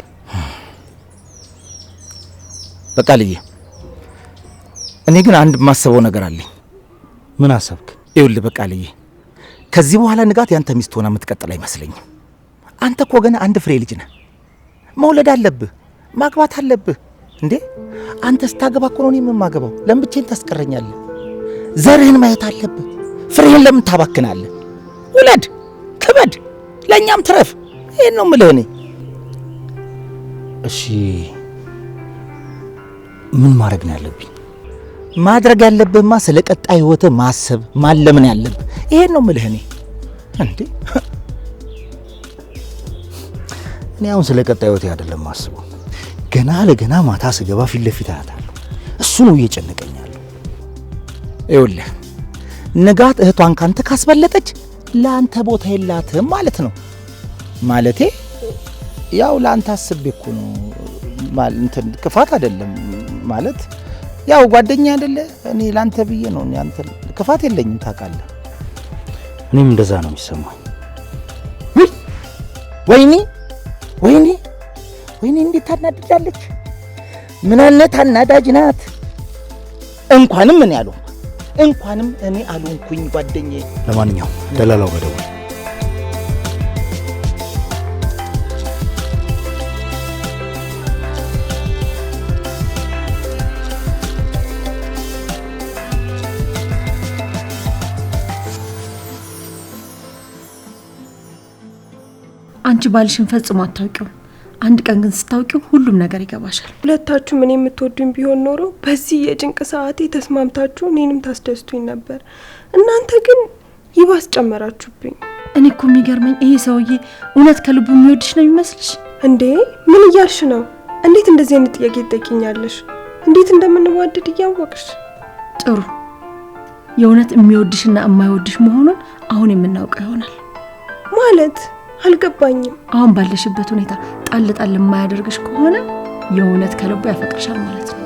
በቃ ልዬ እኔ ግን አንድ የማስበው ነገር አለኝ። ምን አሰብክ? ይኸውልህ በቃ ልዬ ከዚህ በኋላ ንጋት ያንተ ሚስት ሆና የምትቀጥል አይመስለኝም። አንተ እኮ ገና አንድ ፍሬ ልጅ ነህ። መውለድ አለብህ፣ ማግባት አለብህ። እንዴ አንተ ስታገባ እኮ ነው እኔም የማገባው። ለምን ብቻዬን ታስቀረኛለህ? ዘርህን ማየት አለብህ። ፍሬህን ለምን ታባክናለህ? ውለድ፣ ክበድ፣ ለእኛም ትረፍ። ይሄን ነው የምልህ እኔ። እሺ ምን ማድረግ ነው ያለብኝ? ማድረግ ያለብህማ ስለ ቀጣይ ህይወትህ ማሰብ ማለምን ያለብህ። ይሄን ነው የምልህ እኔ። እንዴ እኔ አሁን ስለ ቀጣይ ህይወቴ አይደለም ማስበው። ገና ለገና ማታ ስገባ ፊት ለፊት አያታለሁ። እሱ ነው እየጨነቀኛለሁ። ይኸውልህ ንጋት እህቷን ካንተ ካስበለጠች ለአንተ ቦታ የላትም ማለት ነው። ማለቴ ያው ለአንተ አስቤ እኮ ነው። እንትን ክፋት አይደለም ማለት ያው ጓደኛ አይደለ? እኔ ላንተ ብዬ ነው። እኔ አንተ ክፋት የለኝም ታውቃለህ። እኔም እንደዛ ነው የሚሰማኝ። ወይኔ ወይኔ ወይኔ እንዴት ታናድዳለች! ምን አይነት አናዳጅ ናት! እንኳንም እኔ አልሆንኩኝ ጓደኛዬ። ለማንኛውም ደላላው በደውል አንቺ ባልሽን ፈጽሞ አታውቂው። አንድ ቀን ግን ስታውቂው ሁሉም ነገር ይገባሻል። ሁለታችሁም እኔ የምትወዱኝ ቢሆን ኖሮ በዚህ የጭንቅ ሰዓቴ ተስማምታችሁ እኔንም ታስደስቱኝ ነበር። እናንተ ግን ይባስ ጨመራችሁብኝ። እኔ እኮ የሚገርመኝ ይሄ ሰውዬ እውነት ከልቡ የሚወድሽ ነው የሚመስልሽ እንዴ? ምን እያልሽ ነው? እንዴት እንደዚህ አይነት ጥያቄ ትጠይቂኛለሽ? እንዴት እንደምንዋደድ እያወቅሽ። ጥሩ፣ የእውነት የሚወድሽና የማይወድሽ መሆኑን አሁን የምናውቀው ይሆናል። ማለት አልገባኝም። አሁን ባለሽበት ሁኔታ ጣል ጣል የማያደርግሽ ከሆነ የእውነት ከልቡ ያፈቅርሻል ማለት ነው።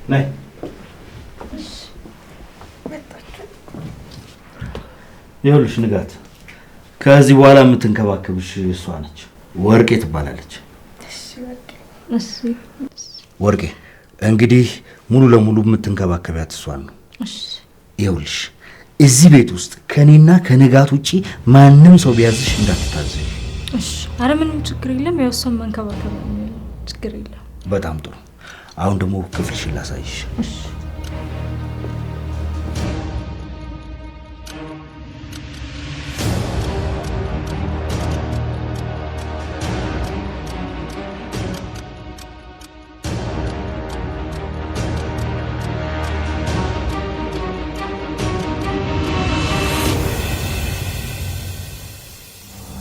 ነይ ይኸውልሽ ንጋት፣ ከዚህ በኋላ የምትንከባከብሽ እሷ ነች። ወርቄ ትባላለች። ወርቄ እንግዲህ ሙሉ ለሙሉ የምትንከባከቢያት እሷን ነው። ይኸውልሽ እዚህ ቤት ውስጥ ከኔና ከንጋት ውጪ ማንም ሰው ቢያዝሽ እንዳትታዘዥ። እሺ። አረ ምንም ችግር የለም። ያው እሷን መንከባከብ ነው፣ ችግር የለም። በጣም ጥሩ። አሁን ደግሞ ክፍልሽን ላሳይሽ። እሺ።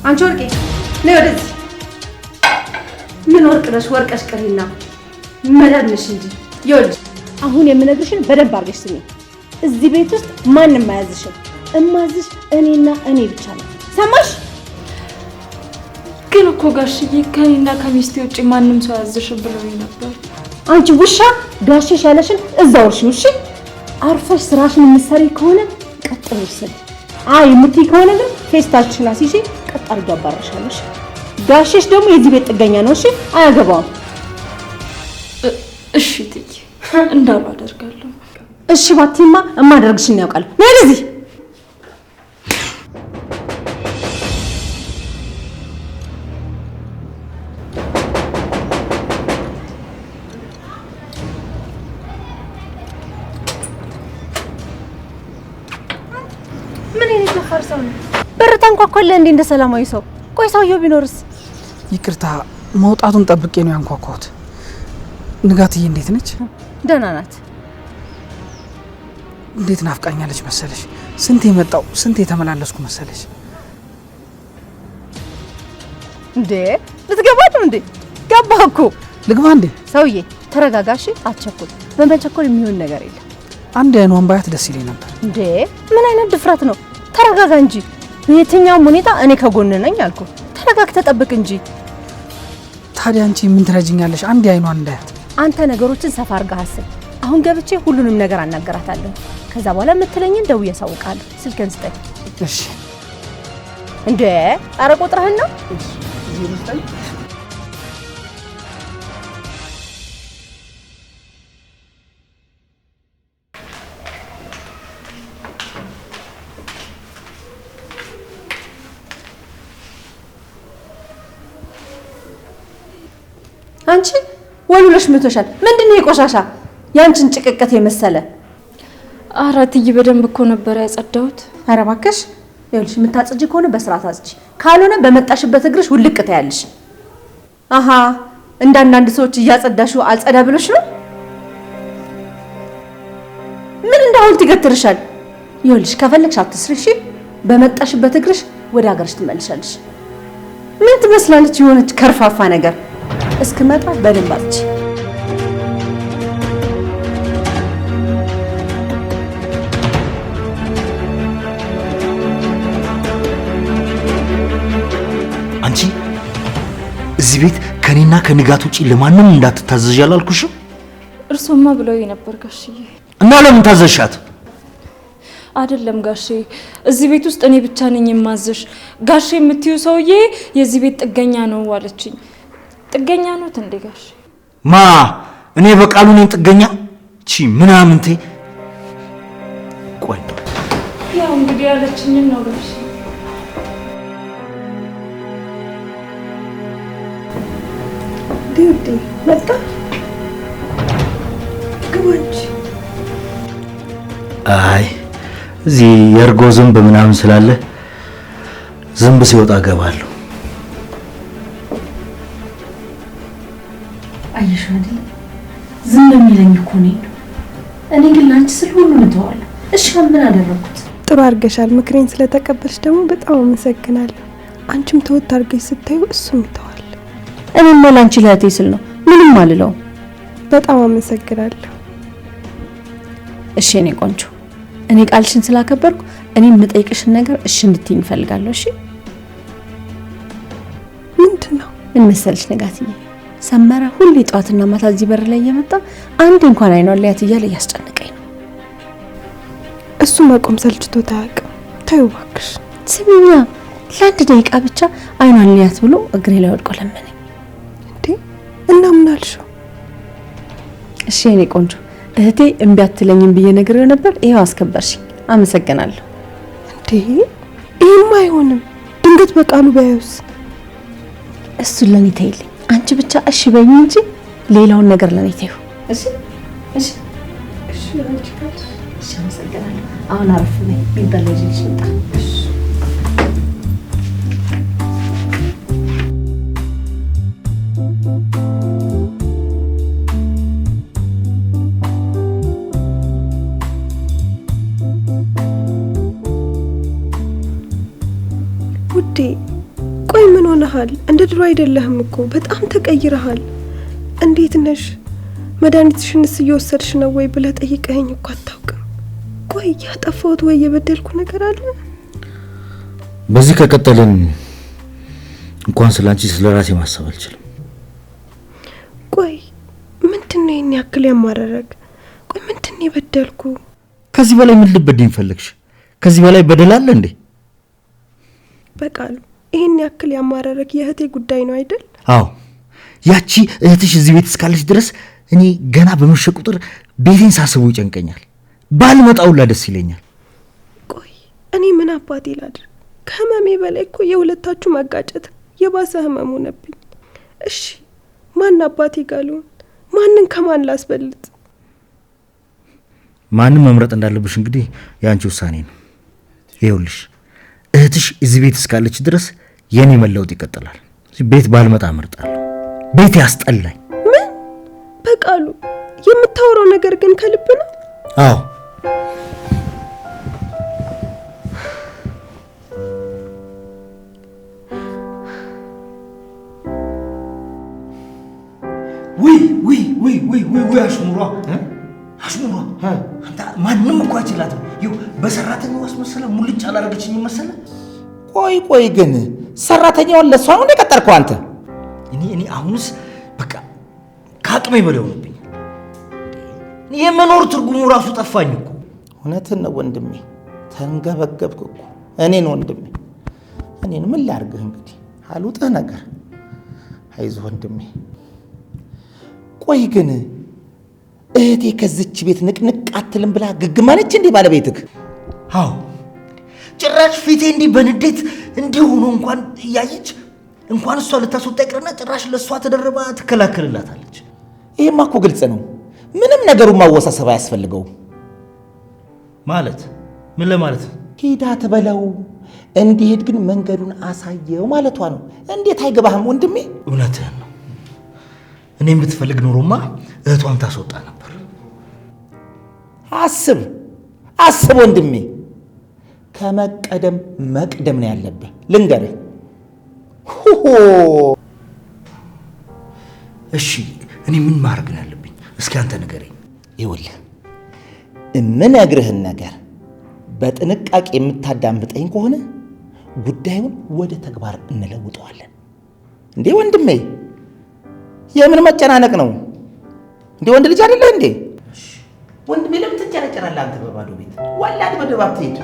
አንቺ ወርቄ ነይ ወደዚህ። ምን ወርቅ ነሽ? ወርቀሽ ቀሪና መላልሽ እንጂ። ይኸውልሽ አሁን የምነግርሽን በደንብ አድርገሽ ስሚ። እዚህ ቤት ውስጥ ማንም አያዝሽም። እማዝሽ እኔና እኔ ብቻ ነው። ሰማሽ? ግን እኮ ጋሽዬ ከኔና ከሚስቴ ውጪ ማንም ሰው ያዝሽ ብሎኝ ነበር። አንቺ ውሻ፣ ጋሽሽ ያለሽን እዛው እርሺው። እሺ አርፈሽ ስራሽን የምትሰሪ ከሆነ ቀጥ ብለሽ ስሪ። አይ የምትይ ከሆነ ግን ፌስታልሽን አስይዤ ቀጥ አድርጌ አባርርሻለሁ። ጋሽሽ ደግሞ የዚህ ቤት ጥገኛ ነው። እሺ አያገባውም። እሺ ትይ እንዳሉ አደርጋለሁ። እሺ ባቲማ እማደርግሽን ያውቃል። ነይ ወደዚህ። ምን አይነት ደፋር ሰው ነው? በር ታንኳኳለህ እንዴ እንደ ሰላማዊ ሰው? ቆይ ሰውየው ቢኖርስ? ይቅርታ መውጣቱን ጠብቄ ነው ያንኳኳሁት። ንጋትዬ እንዴት ነች? ደህና ናት። እንዴት ናፍቃኛለች መሰለሽ። ስንት የመጣው ስንት የተመላለስኩ መሰለሽ። እንዴ ልትገባ ነው እንዴ? ገባህ እኮ። ልግባ እንዴ? ሰውዬ ተረጋጋሽ፣ አትቸኩል። በመቸኮል የሚሆን ነገር የለም። አንድ አይኗን ባያት ደስ ይለኝ ነበር። እንዴ ምን አይነት ድፍረት ነው? ተረጋጋ እንጂ። በየትኛውም ሁኔታ እኔ ከጎን ነኝ አልኩ። ተረጋግተህ ጠብቅ እንጂ። ታዲያ አንቺ ምን ትረጅኛለሽ? አንድ አይኗን እንዳያት። አንተ ነገሮችን ሰፋ አድርገህ አስብ። አሁን ገብቼ ሁሉንም ነገር አናገራታለሁ። ከዛ በኋላ የምትለኝን ደውዬ አሳውቃለሁ። ስልክህን ስጠኝ። እሺ እንዴ ኧረ ቁጥርህን ነው አንቺ ወሉለሽ ምቶሻል። ምንድነው የቆሻሻ ያንቺን ጭቅቅት የመሰለ? ኧረ እትዬ በደንብ እኮ ነበር ያጸዳሁት። ኧረ እባክሽ ይኸውልሽ፣ የምታጽጂ ከሆነ በስርዓት አጽጂ፣ ካልሆነ በመጣሽበት እግርሽ ውልቅ ታያለሽ። አሃ እንዳንዳንድ ሰዎች እያጸዳሽው አልጸዳ ብሎሽ ነው? ምን እንዳውልት ይገትርሻል? ይኸውልሽ ከፈለግሽ አትስሪ እሺ። በመጣሽበት እግርሽ ወደ ሀገርሽ ትመልሻለሽ። ምን ትመስላለች የሆነች ከርፋፋ ነገር። እስክመጣ በደንብ አጽጂ። አንቺ እዚህ ቤት ከኔና ከንጋት ውጪ ለማንም እንዳትታዘዥ አላልኩሽም? እርሶማ ብለው ነበር ጋሽዬ። እና ለምን ታዘሻት? አይደለም ጋሼ፣ እዚህ ቤት ውስጥ እኔ ብቻ ነኝ የማዘሽ። ጋሼ የምትዩ ሰውዬ የዚህ ቤት ጥገኛ ነው አለችኝ። ጥገኛ ነው እንዴ ጋሼ? ማ እኔ በቃሉ ነኝ ጥገኛ? ቺ ምናምንቴ። ቆይ ያው እንግዲህ ያለችኝ ነው ጋሼ። ዲዲ መጣ ግባች። አይ እዚህ የእርጎ ዝንብ ምናምን ስላለ ዝንብ ሲወጣ ገባለሁ። አየሽ አይደል ዝም የሚለኝ እኮ ነው። እኔ ግን ላንቺ ስል ሁሉን እተዋለሁ። እሺ ምን አደረኩት? ጥሩ አድርገሻል። ምክሬን ስለተቀበልሽ ደግሞ በጣም አመሰግናለሁ። አንቺም ተወት አድርገሽ ስታዩ እሱም ይተዋል። እኔማ ላንቺ ለእህቴ ስል ነው ምንም አልለው። በጣም አመሰግናለሁ። እሺ እኔ ቆንጆ፣ እኔ ቃልሽን ስላከበርኩ እኔ የምጠይቅሽን ነገር እሺ እንድትይኝ እፈልጋለሁ። እሺ ምንድነው? ምን መሰለሽ ነጋትዬ፣ ሰመረ ሁሌ ጧትና ማታ እዚህ በር ላይ እየመጣ አንድ እንኳን አይኗን ሊያት እያለ እያስጨነቀኝ ነው። እሱ መቆም ሰልችቶት አያውቅም። ተይው እባክሽ። ስሚኛ፣ ለአንድ ደቂቃ ብቻ አይኗን ሊያት ብሎ እግሬ ላይ ወድቆ ለመነኝ። እንዴ እና ምን አልሽው? እሺ እኔ ቆንጆ፣ እህቴ እምቢ አትለኝም ብዬ ነግሬው ነበር። ይሄው አስከበርሽኝ። አመሰግናለሁ። እንዴ ይሄማ አይሆንም። ድንገት በቃሉ ባይውስ? እሱን ለኔ ተይልኝ። አንቺ ብቻ እሺ በይኝ እንጂ ሌላውን ነገር ለኔ ተይው። እሺ እሺ እሺ አንቺ ካልሽ እሺ። አመሰግናለሁ። አሁን አረፍ በይ። ቢበላ ይዤልሽ ልምጣ። ውዴ ቆይ ምን ሆነሃል? እንደ ድሮ አይደለህም እኮ በጣም ተቀይረሃል። እንዴት ነሽ? መድኃኒትሽንስ እየወሰድሽ ነው ወይ ብለህ ጠይቀኸኝ እኮ አታውቅም። ቆይ ያጠፋሁት ወይ የበደልኩ ነገር አለ? በዚህ ከቀጠልን እንኳን ስላንቺ ስለራሴ ማሰብ አልችልም። ቆይ ምንድነው ይሄን ያክል ያማረረግ? ቆይ ምንድነው የበደልኩ? ከዚህ በላይ ምን ልበድኝ ፈለግሽ? ከዚህ በላይ በደል አለ እንዴ? በቃሉ ይሄን ያክል ያማረረግ የእህቴ ጉዳይ ነው አይደል? አዎ ያቺ እህትሽ እዚህ ቤት እስካለች ድረስ እኔ ገና በመሸ ቁጥር ቤቴን ሳስበው ይጨንቀኛል። ባልመጣውላ ደስ ይለኛል። ቆይ እኔ ምን አባቴ ላድርግ? ከህመሜ በላይ እኮ የሁለታችሁ ማጋጨት የባሰ ህመም ሆነብኝ። እሺ ማን አባቴ ጋሉን? ማንን ከማን ላስበልጥ? ማንም መምረጥ እንዳለብሽ እንግዲህ የአንቺ ውሳኔ ነው። ይኸውልሽ እህትሽ እዚህ ቤት እስካለች ድረስ የኔ መለውጥ ይቀጥላል። ቤት ባልመጣ እመርጣለሁ። ቤት ያስጠላኝ። ምን? በቃሉ የምታወራው ነገር ግን ከልብ ነው? አዎ ወይ አሽሙሯ አንተ ማንም እኮ አይችላትም። ይኸው በሰራተኛው አስመሰለ ሙልጭ አላረገችኝ መሰለ። ቆይ ግን ሰራተኛውን ለሷ ነው የቀጠርከው አንተ? እኔ አሁንስ በቃ ከአቅሜ በላይ ሆነብኝ። የመኖር ትርጉሙ ራሱ ጠፋኝ እኮ። እውነትን ነው ወንድሜ፣ ተንገበገብክ እኮ እኔን ወንድሜ እኔን ምን ላርግህ እንግዲህ አልውጥህ ነገር። አይዞህ ወንድሜ። ቆይ ግን እህቴ ከዚች ቤት ንቅንቅ አትልም ብላ ግግም አለች እንዴ ባለቤትህ? አዎ ጭራሽ ፊቴ እንዲህ በንዴት እንዲህ ሆኖ እንኳን እያየች እንኳን እሷ ልታስወጣ ይቅርና ጭራሽ ለእሷ ተደርባ ትከላከልላታለች። ይሄማ እኮ ግልጽ ነው። ምንም ነገሩን ማወሳሰብ አያስፈልገውም። ማለት ምን ለማለት? ሄዳ ትበለው እንዲሄድ ግን መንገዱን አሳየው ማለቷ ነው። እንዴት አይገባህም ወንድሜ? እውነትህን ነው። እኔም ብትፈልግ ኖሮማ እህቷን ታስወጣ ነበር። አስብ ወንድሜ፣ ከመቀደም መቅደም ነው ያለብህ። ልንገርህ። እሺ እኔ ምን ማድረግ ነው ያለብኝ? እስኪ አንተ ንገረኝ። ይኸውልህ እምነግርህን ነገር በጥንቃቄ የምታዳምጠኝ ከሆነ ጉዳዩን ወደ ተግባር እንለውጠዋለን። እንዴ ወንድሜ፣ የምን መጨናነቅ ነው እንዴ? ወንድ ልጅ አይደለህ እንዴ? ወንድሜ ለምን ትጨረጨራለህ አንተ? በባዶ ቤት ወላድ በደባብ ትሄድ።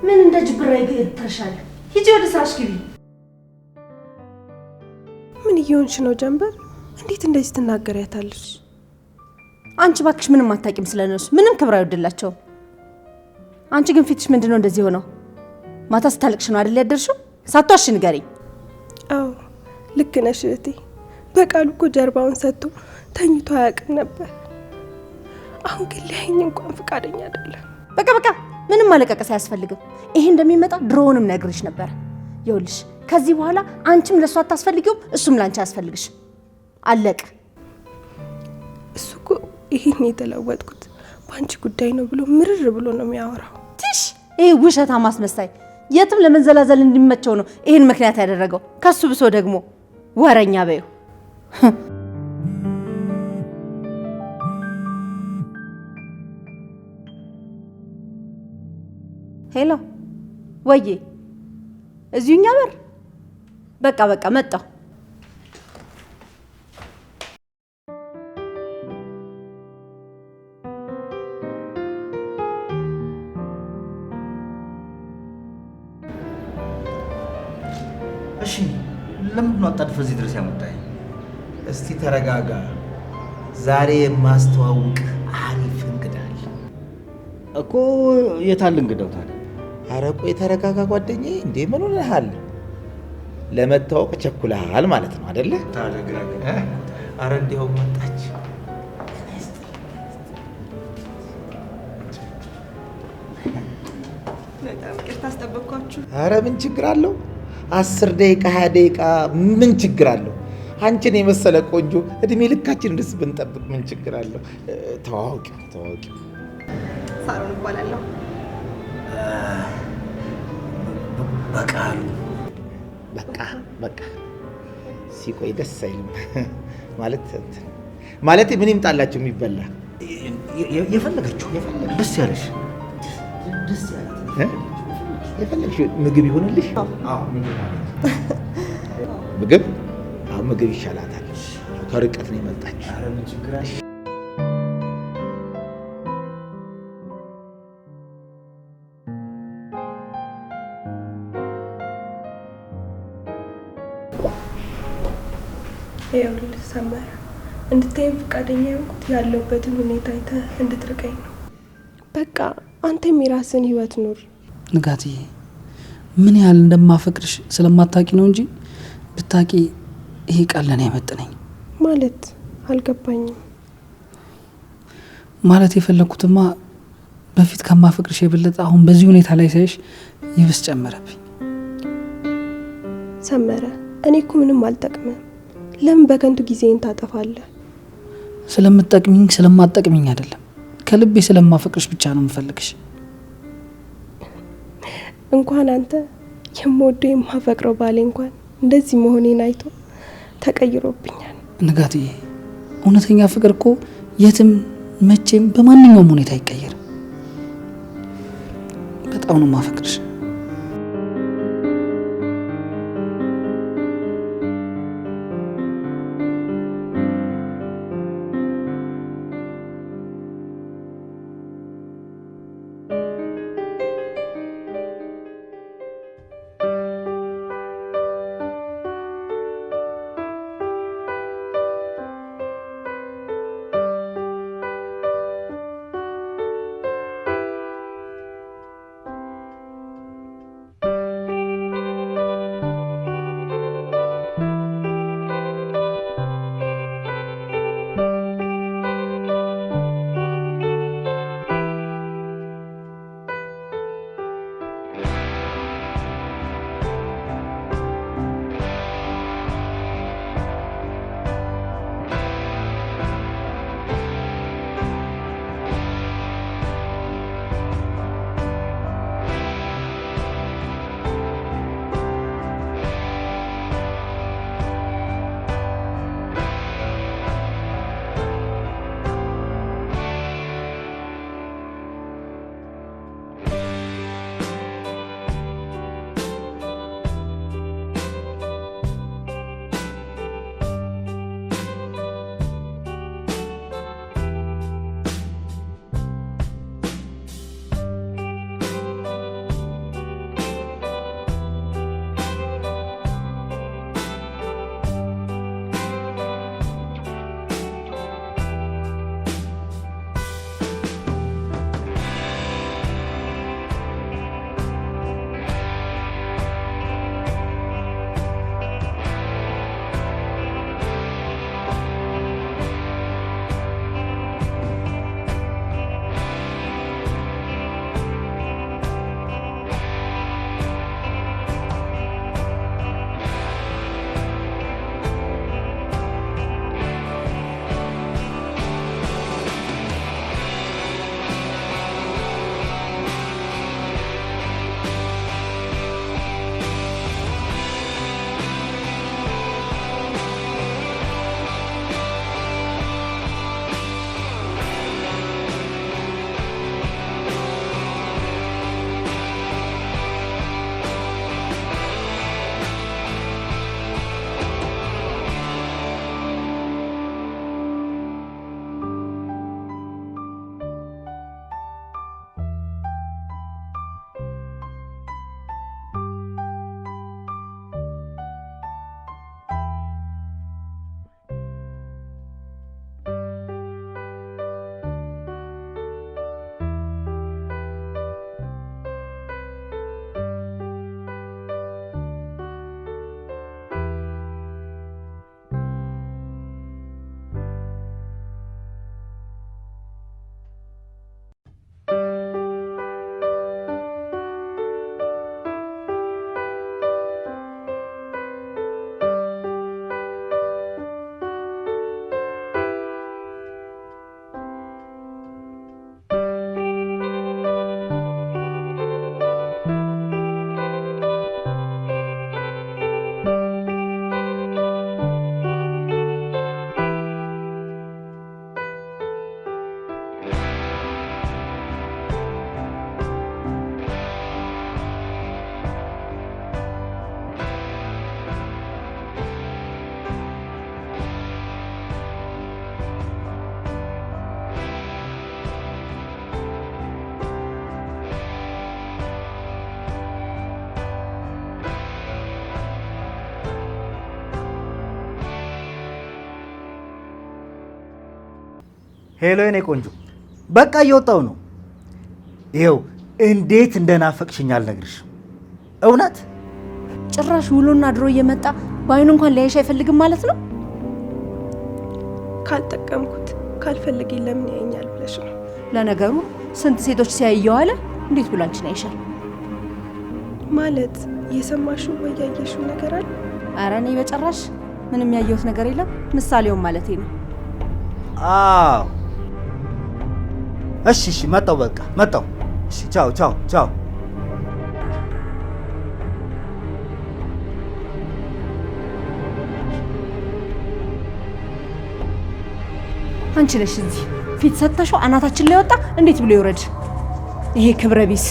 ምን እንደ ጅብራ ይገትርሻል? ሂጂ ወደ ስራሽ ግቢ። ምን እየሆንሽ ነው ጀንበር? እንዴት እንደዚህ ትናገሪያታለሽ? አንቺ ባክሽ ምንም አታውቂም ስለነሱ። ምንም ክብር አይወድላቸው። አንቺ ግን ፊትሽ ምንድነው እንደዚህ ሆነው? ማታ ስታለቅሽ ነው አይደል ያደርሽው? ሳትዋሽ ንገሪኝ። አዎ ልክ ነሽ እህቴ። በቃሉ እኮ ጀርባውን ሰጥቶ ተኝቶ አያውቅም ነበር። አሁን ግን ሊያየኝ እንኳን ፈቃደኛ አይደለም። በቃ ምንም ማለቀቀስ አያስፈልግም። ይሄ እንደሚመጣ ድሮውንም ነግሬሽ ነበር። ይኸውልሽ ከዚህ በኋላ አንቺም ለሷ አታስፈልጊውም፣ እሱም ላንቺ አያስፈልግሽ። አለቀ። እሱ እኮ ይሄን የተለወጥኩት በአንቺ ጉዳይ ነው ብሎ ምርር ብሎ ነው የሚያወራው። ትሽ ይሄ ውሸታ ማስመሳይ የትም ለመንዘላዘል እንዲመቸው ነው ይሄን ምክንያት ያደረገው። ከሱ ብሶ ደግሞ ወረኛ በይው። ሄሎ ወዬ፣ እዚሁኛ በር። በቃ መጣሁ። እሺ ለምን ነው አጣድፈ እዚህ ድረስ ያመጣኝ? እስቲ ተረጋጋ። ዛሬ የማስተዋውቅ አሪፍ እንግዳ አለ እኮ። የታል እንግዳው ታዲያ? ኧረ ቆይ ተረጋጋ ጓደኛዬ። እንዴ ምን ሆነሃል? ለመታወቅ ቸኩለሃል ማለት ነው አይደለ? ኧረ እንዲያው መጣች። በጣም ይቅርታ አስጠበቅኳችሁ። ኧረ ምን ችግር አለው? 10 ደቂቃ 20 ደቂቃ ምን ችግር አለው? አንቺን የመሰለ ቆንጆ እድሜ ልካችን እንድስ ብንጠብቅ ምን ችግር አለው? ተዋወቂ። ሳሮን እባላለሁ። በቃሉ በቃ ሲቆይ ደስ አይልም ማለት ምን ይምጣላችሁ የሚበላ የፈለገችው ደስ ያለሽ የፈለግሽ ምግብ ይሆንልሽ። ምግብ ምግብ ይሻላታል። ከርቀት ነው የመጣችው። ይኸውልህ ሰመረ፣ እንድታይም ፈቃደኛ የሆንኩት ያለሁበትን ሁኔታ አይተህ እንድትርቀኝ ነው። በቃ አንተም የራስን ህይወት ኑር። ንጋትዬ ምን ያህል እንደማፈቅርሽ ስለማታቂ ነው እንጂ ብታቂ ይሄ ቃል ለኔ አይመጥነኝ። ማለት አልገባኝም። ማለት የፈለኩትማ በፊት ከማፈቅርሽ የበለጠ አሁን በዚህ ሁኔታ ላይ ሳይሽ ይብስ ጨመረብኝ። ሰመረ፣ እኔ እኮ ምንም አልጠቅምም። ለምን በከንቱ ጊዜን ታጠፋለህ? ስለምትጠቅሚኝ ስለማትጠቅሚኝ አይደለም፣ ከልቤ ስለማፈቅርሽ ብቻ ነው የምፈልግሽ። እንኳን አንተ የምወደው የማፈቅረው ባሌ እንኳን እንደዚህ መሆኔን አይቶ ተቀይሮብኛል። ንጋትዬ እውነተኛ ፍቅር እኮ የትም መቼም በማንኛውም ሁኔታ አይቀየርም። በጣም ነው የማፈቅርሽ። ሄሎ የኔ ቆንጆ፣ በቃ እየወጣው ነው። ይኸው እንዴት እንደናፈቅሽኝ አልነግርሽም። እውነት ጭራሽ ውሎና ድሮ እየመጣ በአይኑ እንኳን ሊያይሽ አይፈልግም ማለት ነው። ካልጠቀምኩት ካልፈለገኝ ለምን ያየኛል ብለሽ ነው? ለነገሩ ስንት ሴቶች ሲያየው አለ እንዴት ብሎ አንቺን ያይሻል? ማለት የሰማሽው ወይ ያየሽው ነገር አለ? ኧረ እኔ በጭራሽ ምንም ያየሁት ነገር የለም። ምሳሌውን ማለቴ ነው። አዎ እሺ እሺ፣ መጣው በቃ መጣው። እሺ ቻው ቻው ቻው። አንቺ ነሽ እዚህ ፊት ሰተሽው አናታችን ላይ ወጣ። እንዴት ብሎ ይወረድ ይሄ ክብረ ቢስ?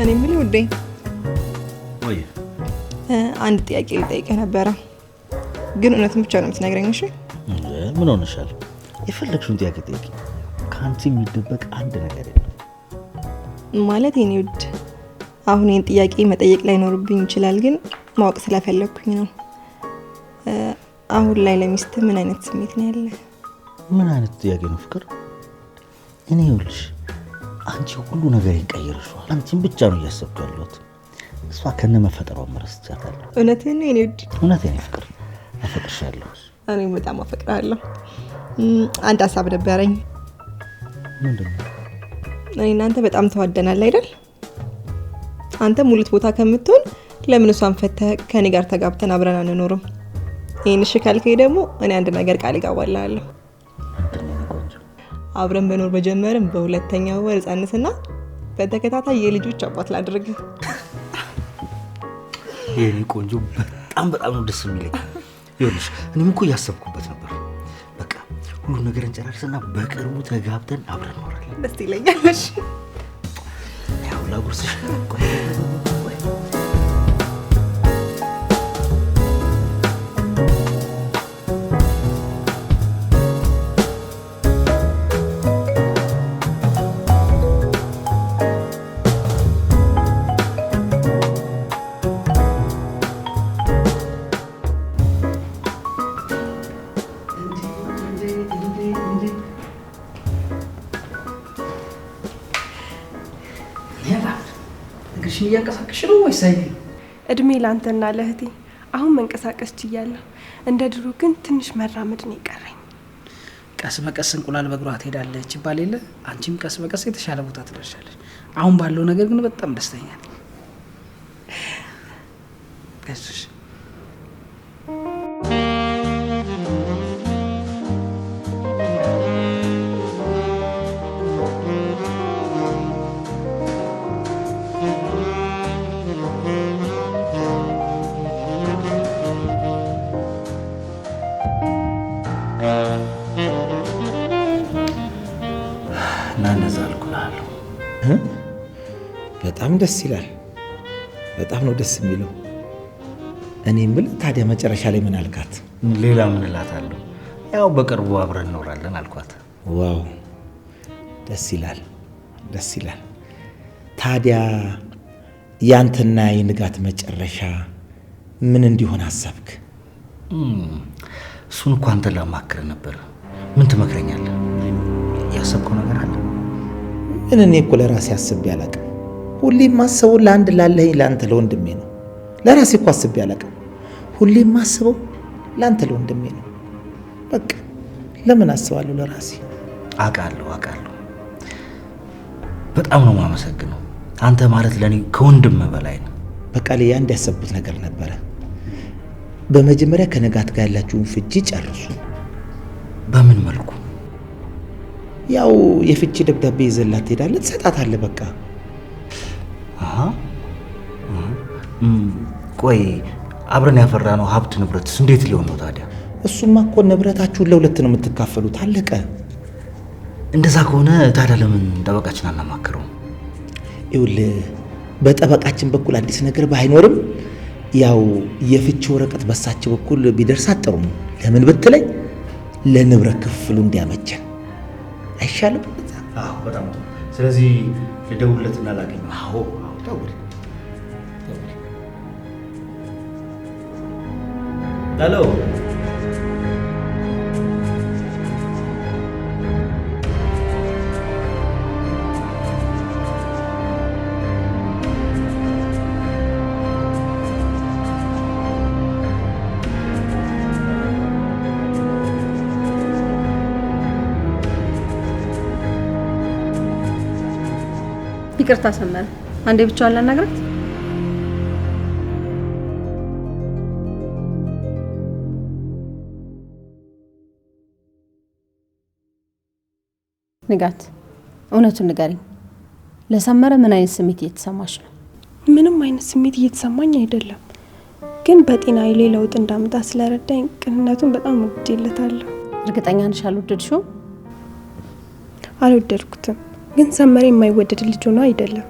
እኔ ምን ውዴ፣ ወይ አንድ ጥያቄ ልጠይቅህ ነበረ፣ ግን እውነቱን ብቻ ነው የምትነግረኝ? እሺ። ምን ሆነሻል? የፈለግሽውን ጥያቄ ጠይቂ። ከአንቺ የሚደበቅ አንድ ነገር የለም። ማለት የኔ ውድ፣ አሁን ይህን ጥያቄ መጠየቅ ላይኖርብኝ ይችላል፣ ግን ማወቅ ስለፈለግኩኝ ነው። አሁን ላይ ለሚስት ምን አይነት ስሜት ነው ያለ? ምን አይነት ጥያቄ ነው ፍቅር? እኔ ይኸውልሽ አንቺ ሁሉ ነገር ይቀይርሻል። አንቺን ብቻ ነው እያሰብኩ ያለሁት። እሷ ከነ መፈጠሯ መረስቻታለሁ። እውነትህን ነው የኔ ውድ? እውነቴን ነው ፍቅር፣ አፈቅርሻለሁ። እኔም በጣም አፈቅርሃለሁ። አንድ ሀሳብ ነበረኝ። ምንድን ነው? እኔ እናንተ በጣም ተዋደናል አይደል? አንተ ሙሉት ቦታ ከምትሆን ለምን እሷን ፈተህ ከኔ ጋር ተጋብተን አብረን አንኖርም? ይህን እሺ ካልከኝ ደግሞ እኔ አንድ ነገር ቃል እገባልሃለሁ። አብረን መኖር በጀመርን በሁለተኛው ወር ጸንስና በተከታታይ የልጆች አባት ላድርግ። የኔ ቆንጆ በጣም ነው ደስ የሚለኝ። ይኸውልሽ እኔም እኮ እያሰብኩበት ነበር። በቃ ሁሉ ነገር እንጨራርስና በቅርቡ ተጋብተን አብረን እንኖራለን። ደስ ይለኛል። እሺ ያው ላጉርስሽ። እግርሽን እያንቀሳቀስሽ ነው ወይስ አይ? እድሜ ላንተና ለእህቴ አሁን መንቀሳቀስ ችያለሁ። እንደ ድሮ ግን ትንሽ መራመድ ነው የቀረኝ። ቀስ በቀስ እንቁላል በእግሯ ትሄዳለች ይባል የለ? አንቺም ቀስ በቀስ የተሻለ ቦታ ትደርሻለች። አሁን ባለው ነገር ግን በጣም ደስተኛ ነኝ። አይዞሽ። በጣም ደስ ይላል። በጣም ነው ደስ የሚለው። እኔም ብል ታዲያ መጨረሻ ላይ ምን አልካት? ሌላ ምን እላታለሁ? ያው በቅርቡ አብረን እንኖራለን አልኳት። ዋው ደስ ይላል፣ ደስ ይላል። ታዲያ ያንተና የንጋት መጨረሻ ምን እንዲሆን አሰብክ? እሱን እኮ አንተን ላማክር ነበር። ምን ትመክረኛለህ? ያሰብከው ነገር አለ? ምን እኔ እኮ ለራሴ አስቤ አላቅም። ሁሌም ማስበው ለአንድ ላለኝ ለአንተ ለወንድሜ ነው። ለራሴ እኮ አስቤ አላቅም። ሁሌም ማስበው ለአንተ ለወንድሜ ነው። በቃ ለምን አስባለሁ ለራሴ? አውቃለሁ። በጣም ነው የማመሰግነው። አንተ ማለት ለኔ ከወንድም በላይ ነው። በቃ ላይ አንድ ያሰብኩት ነገር ነበረ። በመጀመሪያ ከንጋት ጋር ያላችሁን ፍቺ ጨርሱ። በምን መልኩ? ያው የፍቺ ደብዳቤ ይዘላት ትሄዳለህ፣ ትሰጣታለህ። በቃ ቆይ አብረን ያፈራነው ሀብት ንብረትስ እንዴት ሊሆን ነው ታዲያ? እሱማ እኮ ንብረታችሁን ለሁለት ነው የምትካፈሉት። አለቀ። እንደዛ ከሆነ ታዲያ ለምን ጠበቃችን አናማክረው? ይኸውልህ በጠበቃችን በኩል አዲስ ነገር ባይኖርም ያው የፍቺ ወረቀት በሳቸው በኩል ቢደርሳት ጥሩ ነው። ለምን ብትለኝ ለንብረት ክፍሉ እንዲያመቸን አይሻልም? አዎ በጣም ጥሩ። ስለዚህ ልደውልለትና ላገኘው። አዎ ደውል። ሄሎ ይቅርታ ሰመረ፣ አንዴ ብቻዋን ላናግራት። ንጋት፣ እውነቱን ንገሪኝ። ለሰመረ ምን አይነት ስሜት እየተሰማሽ ነው? ምንም አይነት ስሜት እየተሰማኝ አይደለም፣ ግን በጤናዬ ላይ ለውጥ እንዳመጣ ስለረዳኝ ቅንነቱን በጣም ወድጄለታለሁ። እርግጠኛ ነሽ አልወደድሽውም? አልወደድኩትም፣ ግን ሰመረ የማይወደድ ልጅ ሆኖ አይደለም።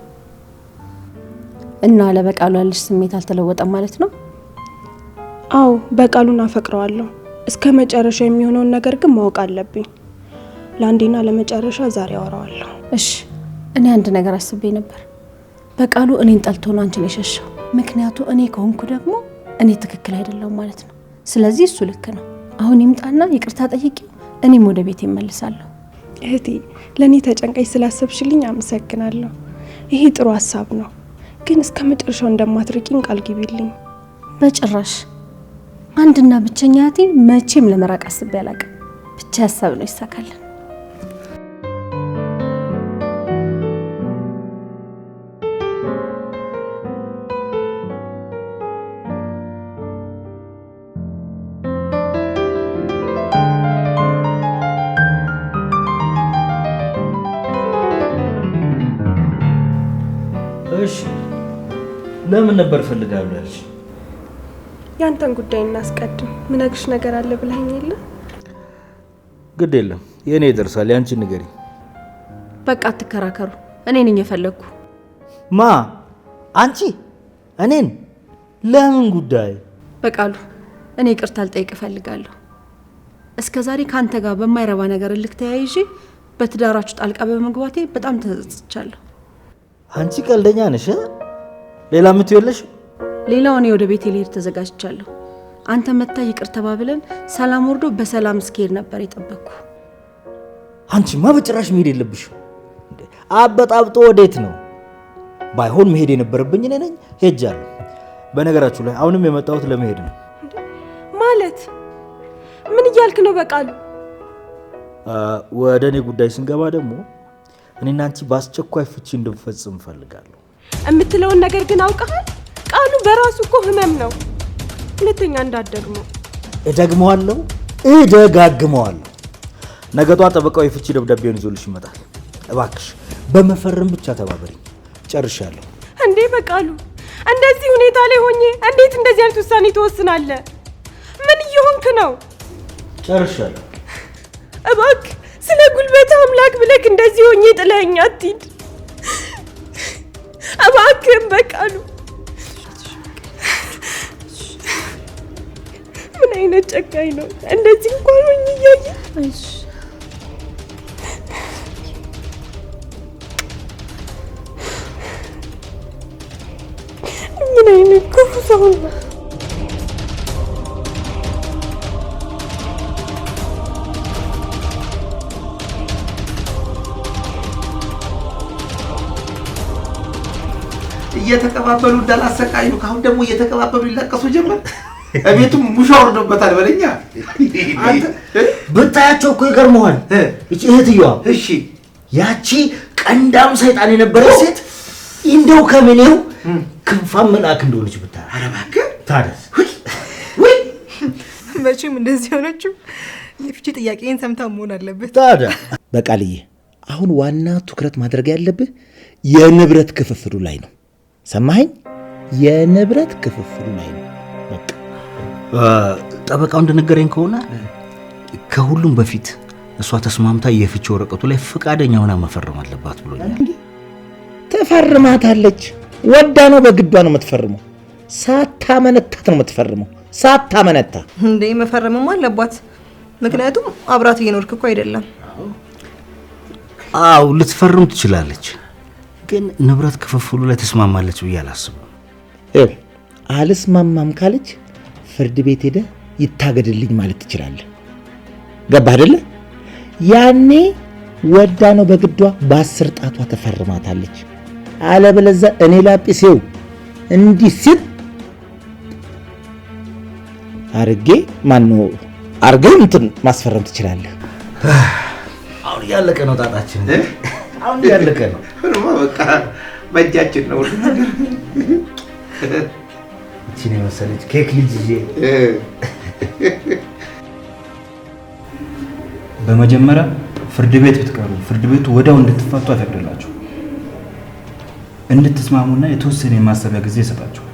እና ለበቃሉ ያለሽ ስሜት አልተለወጠም ማለት ነው? አዎ በቃሉን አፈቅረዋለሁ። እስከ መጨረሻው የሚሆነውን ነገር ግን ማወቅ አለብኝ። ለአንዴና ለመጨረሻ ዛሬ አወራዋለሁ። እሺ፣ እኔ አንድ ነገር አስቤ ነበር። በቃሉ እኔን ጠልቶ ነው አንቺን የሸሸው። ምክንያቱ እኔ ከሆንኩ ደግሞ እኔ ትክክል አይደለሁም ማለት ነው። ስለዚህ እሱ ልክ ነው። አሁን ይምጣና ይቅርታ ጠይቂው፣ እኔም ወደ ቤት እመልሳለሁ። እህቴ፣ ለእኔ ተጨንቀሽ ስላሰብሽልኝ አመሰግናለሁ። ይሄ ጥሩ ሀሳብ ነው፣ ግን እስከ መጨረሻው እንደማትርቂኝ ቃል ግቢልኝ። በጭራሽ። አንድና ብቸኛ እህቴን መቼም ለመራቅ አስቤ አላውቅም። ብቻ ሀሳብ ነው ይሳካልን። እሺ ለምን ነበር ፈልጋለሁ ያልሽ? ያንተን ጉዳይ እናስቀድም። ምነግርሽ ነገር አለ ብለኸኝ የለ? ግድ የለም የኔ ይደርሳል። ያንቺ ንገሪ። በቃ አትከራከሩ። እኔ ነኝ የፈለግኩ። ማ? አንቺ? እኔን? ለምን ጉዳይ? በቃሉ፣ እኔ ይቅርታ ልጠይቅ እፈልጋለሁ። እስከ ዛሬ ካንተ ጋር በማይረባ ነገር እልክ ተያይዤ በትዳራችሁ ጣልቃ በመግባቴ በጣም ተጸጽቻለሁ። አንቺ ቀልደኛ ነሽ። ሌላ የምትይው? ሌላው እኔ ወደ ቤቴ ልሄድ ተዘጋጅቻለሁ። አንተ መታ ይቅር ተባብለን ሰላም ወርዶ በሰላም እስክሄድ ነበር የጠበቅኩ። አንቺማ በጭራሽ መሄድ የለብሽም። አበጣብጦ ወዴት ነው? ባይሆን መሄድ የነበረብኝ እኔ ነኝ። ሄጃለሁ። በነገራችሁ ላይ አሁንም የመጣሁት ለመሄድ ነው። ማለት ምን እያልክ ነው በቃሉ? ወደ እኔ ጉዳይ ስንገባ ደግሞ እኔና አንቺ በአስቸኳይ ፍቺ እንድንፈጽም እፈልጋለሁ። የምትለውን ነገር ግን አውቀሃል? ቃሉ በራሱ እኮ ህመም ነው። ሁለተኛ እንዳትደግመው። እደግመዋለሁ፣ እደጋግመዋለሁ። ነገ ጧት ጠበቃው የፍቺ ደብዳቤውን ይዞልሽ ይመጣል። እባክሽ በመፈረም ብቻ ተባበሪኝ። ጨርሻለሁ። እንዴ በቃሉ፣ እንደዚህ ሁኔታ ላይ ሆኜ እንዴት እንደዚህ አይነት ውሳኔ ትወስናለህ? ምን እየሆንክ ነው? ጨርሻለሁ። እባክህ ስለ ጉልበት አምላክ ብለክ እንደዚህ ሆኜ ጥለኸኝ አትሂድ። እባክህን በቃሉ። ምን አይነት ጨካኝ ነው! እንደዚህ እንኳን ሆኜ እያየ ምን አይነት ክፉ ሰው ነው! እየተቀባበሉ እንዳላሰቃዩ ካሁን ደግሞ እየተቀባበሉ ይለቀሱ ጀመር። እቤቱም ሙሾ ወርዶበታል በለኛ። አንተ ብታያቸው እኮ ይገርመዋል። እቺ እህትየዋ፣ እሺ ያቺ ቀንዳም ሰይጣን የነበረች ሴት እንደው ከምኔው ክንፋም መልአክ እንደሆነች ብታይ። ኧረ እባክህ ታደስ ወይ መቼም እንደዚህ ሆነችው። የፍቺ ጥያቄን ሰምታ መሆን አለበት። ታዲያ በቃልዬ፣ አሁን ዋና ትኩረት ማድረግ ያለብህ የንብረት ክፍፍሉ ላይ ነው። ሰማኸኝ? የንብረት ክፍፍሉ ላይ ነው። ጠበቃው እንደነገረኝ ከሆነ ከሁሉም በፊት እሷ ተስማምታ የፍቺ ወረቀቱ ላይ ፈቃደኛ ሆና መፈረም አለባት ብሎኛል። ተፈርማታለች። ወዳ ነው በግዷ ነው የምትፈርመው። ሳታመነታት ነው የምትፈርመው። ሳታመነታ እንዴ መፈረምማ አለባት። ምክንያቱም አብራት እየኖርክ እኮ አይደለም። አው ልትፈርም ትችላለች፣ ግን ንብረት ክፍፍሉ ላይ ተስማማለች ብዬ አላስብም። አልስማማም ካለች ፍርድ ቤት ሄደ ይታገድልኝ ማለት ትችላለህ። ገባህ አይደለ? ያኔ ወዳ ነው በግዷ በ10 ጣቷ ተፈርማታለች። አለበለዚያ እኔ ላጲሴው እንዲህ ሲል አርጌ ማነው አርገህ እንትን ማስፈረም ትችላለህ። አሁን ያለቀ ነው ጣጣችን። አሁን ያለቀ ነው። በቃ በእጃችን ነው ሁሉ ነገር። እቺ ነው መሰለች ኬክ ልጅ ይዤ በመጀመሪያ ፍርድ ቤት ብትቀሩ ፍርድ ቤቱ ወዲያው እንድትፋቱ አይፈቅድላችሁ። እንድትስማሙና የተወሰነ የማሰቢያ ጊዜ ይሰጣችሁ።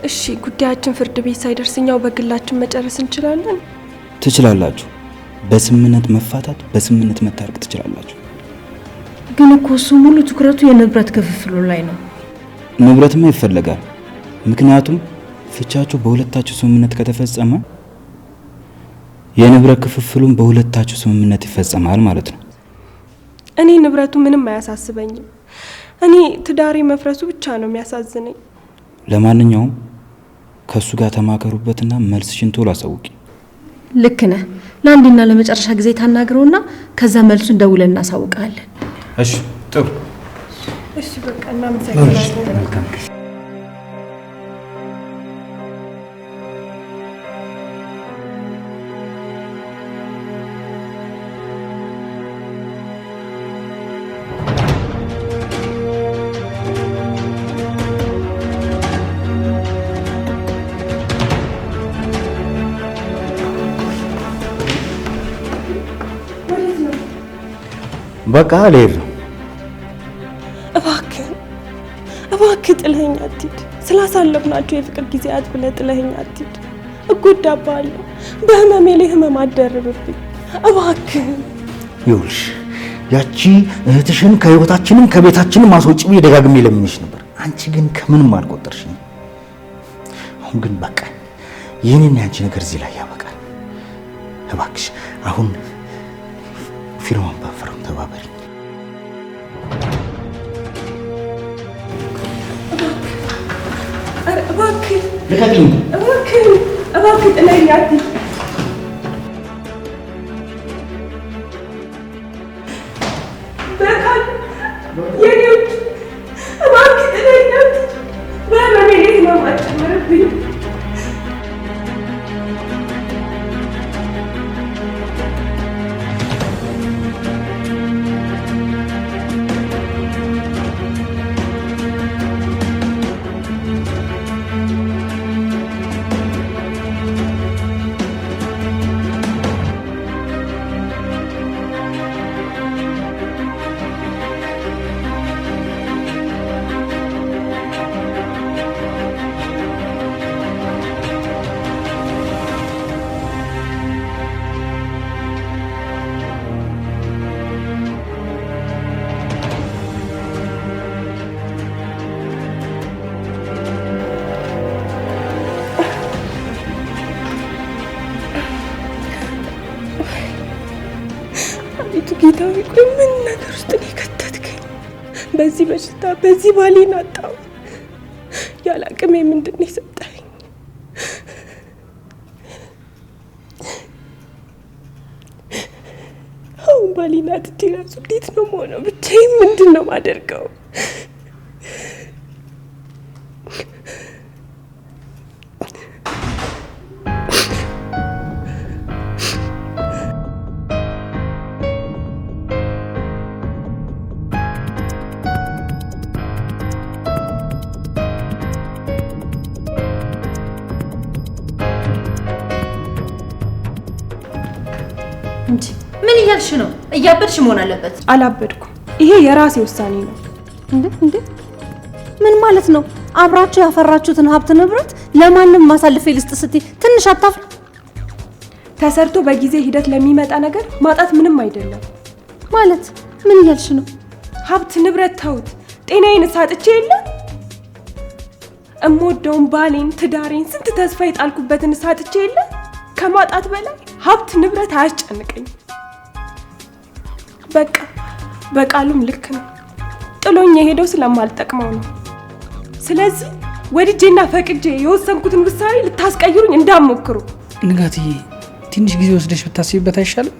እሺ ጉዳያችን ፍርድ ቤት ሳይደርስ እኛው በግላችን መጨረስ እንችላለን? ትችላላችሁ። በስምምነት መፋታት፣ በስምምነት መታረቅ ትችላላችሁ። ግን እኮ እሱ ሙሉ ትኩረቱ የንብረት ክፍፍሉ ላይ ነው። ንብረትማ ይፈለጋል። ምክንያቱም ፍቻችሁ በሁለታችሁ ስምምነት ከተፈጸመ የንብረት ክፍፍሉን በሁለታችሁ ስምምነት ይፈጸማል ማለት ነው። እኔ ንብረቱ ምንም አያሳስበኝም። እኔ ትዳሬ መፍረሱ ብቻ ነው የሚያሳዝነኝ። ለማንኛውም ከሱ ጋር ተማከሩበትና መልስሽን ቶሎ አሳውቂ። ልክ ነህ። ለአንድና ለመጨረሻ ጊዜ ታናግረውና ከዛ መልሱን ደውለን እናሳውቃለን። እሺ ጥሩ። እሺ በቃ እናመሰግናለን። መልካም። በቃ ልሄድ ነው። እባክህ ጥለኸኝ አትሂድ። ስላሳለፍናቸው የፍቅር ጊዜያት ብለህ ጥለኸኝ አትሂድ። እጎዳብሃለሁ። በህመሜ ላይ ህመም አትደርብብኝ እባክህ። ይኸውልሽ ያቺ እህትሽን ከህይወታችንም ከቤታችንም ማስወጪ ብዬ ደጋግሜ ለምንሽ ነበር። አንቺ ግን ከምንም አልቆጠርሽኝ። አሁን ግን በቃ የኔና ያንቺ ነገር እዚህ ላይ ያበቃል። እባክሽ አሁን ፊርማን ባፈረም ተባበሪ። እባክህ ልቀቂኝ። እባክህ ጥለኸኝ አትሂድ። በቃ የኔዎች እባክህ ጥለኸኝ አትሂድ። በህመሜ ላይ ህመም አትጨምርብኝ። ጌታዊ ቆይ ምን ነገር ውስጥ ነው የከተትከኝ? በዚህ በሽታ በዚህ ባሌን አጣሁ። ያለ አቅሜ ምንድን ነው የሰጠኸኝ? አሁን ባሌን አጥቼ እራሱ እንዴት ነው የምሆነው? ብቻዬን ምንድን ነው የማደርገው? እንጂ ምን እያልሽ ነው? እያበድሽ መሆን አለበት። አላበድኩም። ይሄ የራሴ ውሳኔ ነው። እንዴ ምን ማለት ነው? አብራችሁ ያፈራችሁትን ሀብት ንብረት ለማንም ማሳልፌ ልስጥ ስትይ ትንሽ አታፍሪ? ተሰርቶ በጊዜ ሂደት ለሚመጣ ነገር ማጣት ምንም አይደለም። ማለት ምን እያልሽ ነው? ሀብት ንብረት ተውት፣ ጤናዬን ሳጥቼ የለ እምወደውን ባሌን፣ ትዳሬን፣ ስንት ተስፋ የጣልኩበትን ሳጥቼ የለ ከማጣት በላይ ሀብት ንብረት አያስጨንቀኝ። በቃ በቃሉም ልክ ነው። ጥሎኝ የሄደው ስለማልጠቅመው ነው። ስለዚህ ወድጄና ፈቅጄ የወሰንኩትን ውሳኔ ልታስቀይሩኝ እንዳትሞክሩ። ንጋትዬ ትንሽ ጊዜ ወስደሽ ብታስቢበት አይሻልም?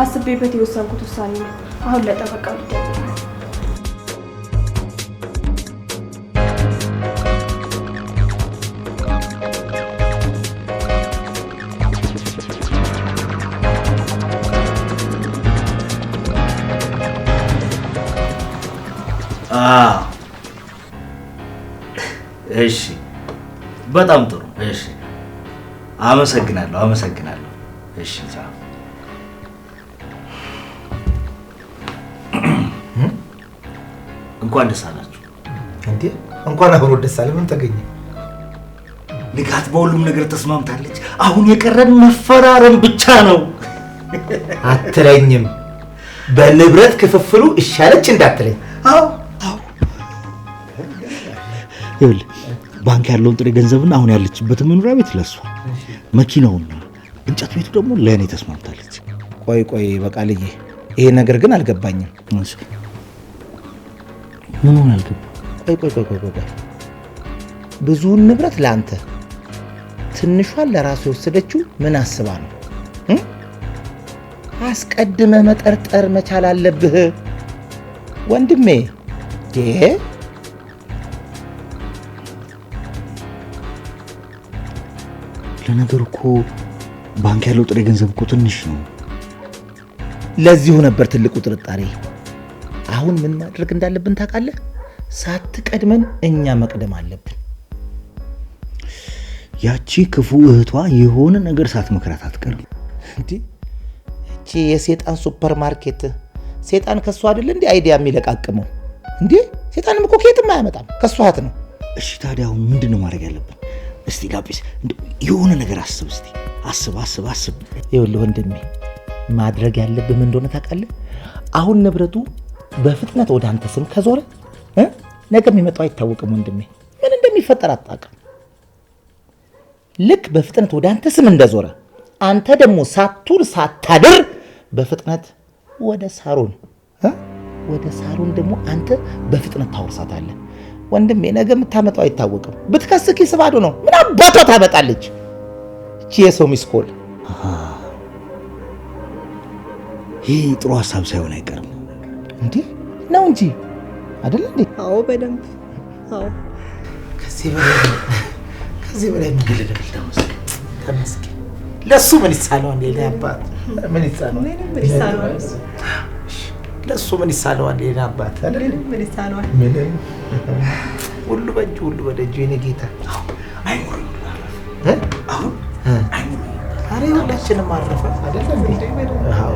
አስቤበት የወሰንኩት ውሳኔ ነው። አሁን ለጠበቃው ልደውል። እሺ በጣም ጥሩ። እሺ አመሰግናለሁ። እሺ እንኳን ደስ አላችሁ። እንዴ እንኳን አብሮ ደስ አለ። ምን ተገኘ? ንጋት በሁሉም ነገር ተስማምታለች። አሁን የቀረን መፈራረም ብቻ ነው። አትለኝም? በንብረት ክፍፍሉ እሻለች እንዳትለኝ። አዎ ይኸውልህ ባንክ ያለውን ጥሬ ገንዘብና አሁን ያለችበትን መኖሪያ ቤት ለሷ፣ መኪናውና እንጨት ቤቱ ደግሞ ለእኔ ተስማምታለች። ቆይ በቃልዬ፣ ይሄ ነገር ግን አልገባኝም። ምን ሆነ አልገባ? ቆይ ብዙውን ንብረት ለአንተ፣ ትንሿን ለራሱ የወሰደችው ምን አስባ ነው? አስቀድመህ መጠርጠር መቻል አለብህ ወንድሜ። ለነገሩ እኮ ባንክ ያለው ጥሬ ገንዘብ እኮ ትንሽ ነው። ለዚሁ ነበር ትልቁ ጥርጣሬ። አሁን ምን ማድረግ እንዳለብን ታውቃለህ? ሳትቀድመን እኛ መቅደም አለብን። ያቺ ክፉ እህቷ የሆነ ነገር ሳትመክራት አትቀርም። እንዴ እቺ የሴጣን ሱፐር ማርኬት፣ ሴጣን ከሷ አይደል እንዴ አይዲያ የሚለቃቅመው? እንዴ ሴጣንም እኮ ከየትም አያመጣም፣ ከሷ እህት ነው። እሺ ታዲያ አሁን ምንድነው ማድረግ ያለብን? እስቲ ላጲስ የሆነ ነገር አስብ። እስቲ አስብ። ይኸውልህ ወንድሜ፣ ማድረግ ያለብህ ምን እንደሆነ ታውቃለህ? አሁን ንብረቱ በፍጥነት ወደ አንተ ስም ከዞረ ነገ የሚመጣው አይታወቅም ወንድሜ፣ ምን እንደሚፈጠር አታውቅም። ልክ በፍጥነት ወደ አንተ ስም እንደዞረ አንተ ደግሞ ሳትውል ሳታድር በፍጥነት ወደ ሳሮን ደግሞ አንተ በፍጥነት ታወርሳታለህ። ወንድሜ ነገ የምታመጣው አይታወቅም። ብትከስክ ይስባዶ ነው። ምን አባቷ ታመጣለች እቺ የሰው ሚስኮል? ይህ ጥሩ ሀሳብ ሳይሆን አይቀርም። እንዴ ነው እንጂ አይደል እንዴ? አዎ በደንብ አዎ። ከዚህ በላይ ምን ልልህ? ተመስገን። ለሱ ምን ይሳለዋል? የኔ አባት ምን ይሳለዋል? ለሱ ምን ይሳለዋል? የኔ አባት አይደል? ምን ይሳለዋል? ምንም ሁሉ በእጁ ሁሉ በደጁ የኔ ጌታ። አይሙር አሁን አይሙር አሬ ሁላችንም አረፈ አይደል እንዴ? አዎ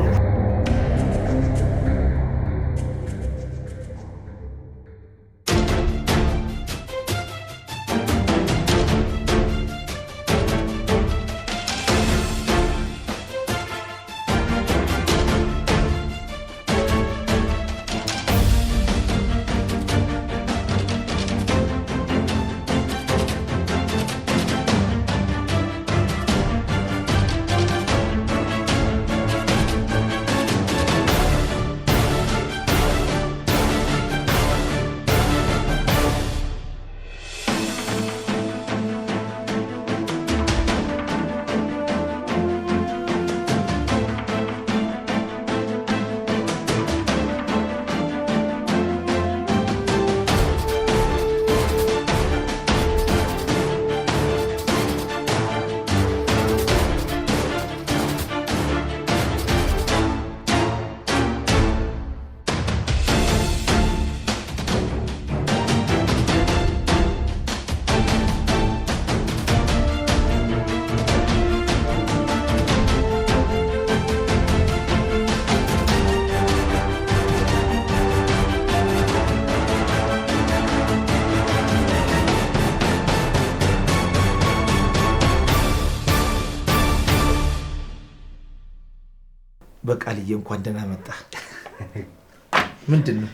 በቃልዬ እንኳን ደህና መጣ። ምንድን ነው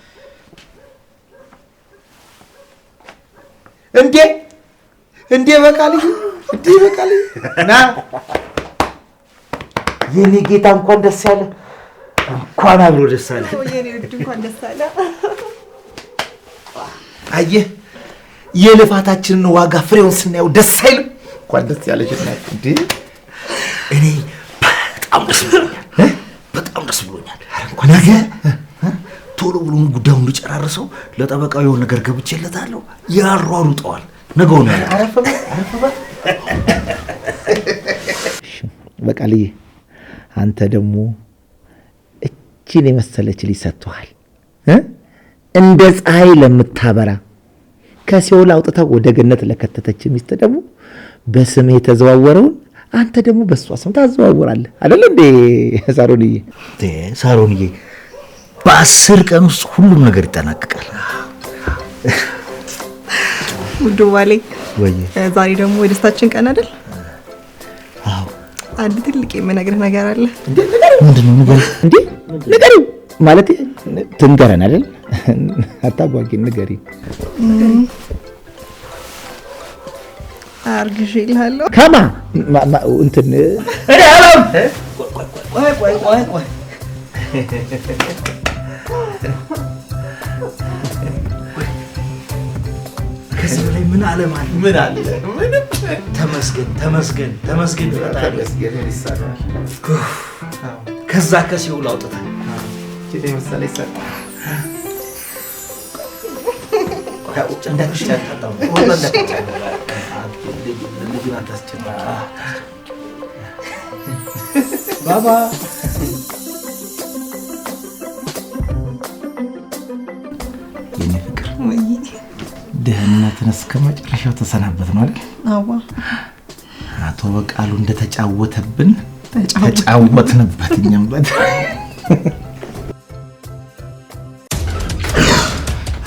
እንዴ በቃልዬ ና የኔ ጌታ እንኳን ደስ ያለ። እንኳን አብሮ ደስ አለ። እንኳን ደስ አለ። አየህ የልፋታችንን ዋጋ ፍሬውን ስናየው ደስ አይልም? እንኳን ደስ ያለሽ እናት። እንዴ እኔ በጣም ደስ ብሎኛል። ነገ ቶሎ ብሎ ጉዳዩን እንዲጨራርሰው ለጠበቃው የሆነ ነገር ገብቼለታለሁ። ያሯሩጠዋል። ነገውን ያለ አረፈ በቃልዬ አንተ ደግሞ እቺን የመሰለች ልጅ ሰጥቶሃል። እንደ ፀሐይ ለምታበራ ከሲኦል አውጥተው ወደ ገነት ለከተተች ሚስት ደግሞ በስም የተዘዋወረውን አንተ ደግሞ በሷ ስም ታዘዋውራለህ አይደል እንዴ ሳሮንዬ? ሳሮንዬ በ10 ቀን ውስጥ ሁሉም ነገር ይጠናቀቃል። ውዱ ባሌ ወይ ዛሬ ደግሞ የደስታችን ቀን አይደል? አዎ። አንድ ትልቅ የምነግርህ ነገር አለ። ምንድነው? ንገሪኝ። እንዴ ንገሪኝ ማለት ትንገረን አይደል? አታጓጊ፣ ንገሪኝ። አርግዤልሃለሁ። ከማ እንትን እኔ አላም ቆይ ከዚህ በላይ ምን አለ ማለት ምን አለ? ምንም። ተመስገን ይሳላል። ከዛ ከሲኦል አውጥተን ኪዴ መሰለ ይሰጣ ባባ የኔ ፍቅር ድህነትን እስከ መጨረሻው ተሰናበት ነው አይደል? አዋ አቶ በቃሉ እንደተጫወተብን ተጫወትንበት እኛም በት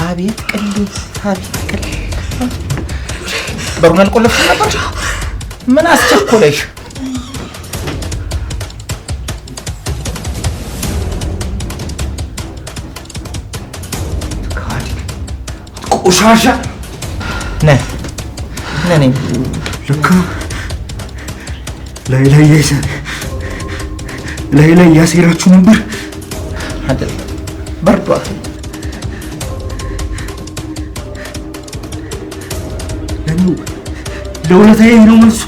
አቤት ቅሌት በሩን አልቆለፍሽ ነበር? ምን አስቸኮለሽ? ቆሻሻ ነይ ልክ ላይ ያሴራችሁ ነበር አይደል? በርዷል። ለውለታዬ ነው መልሱ።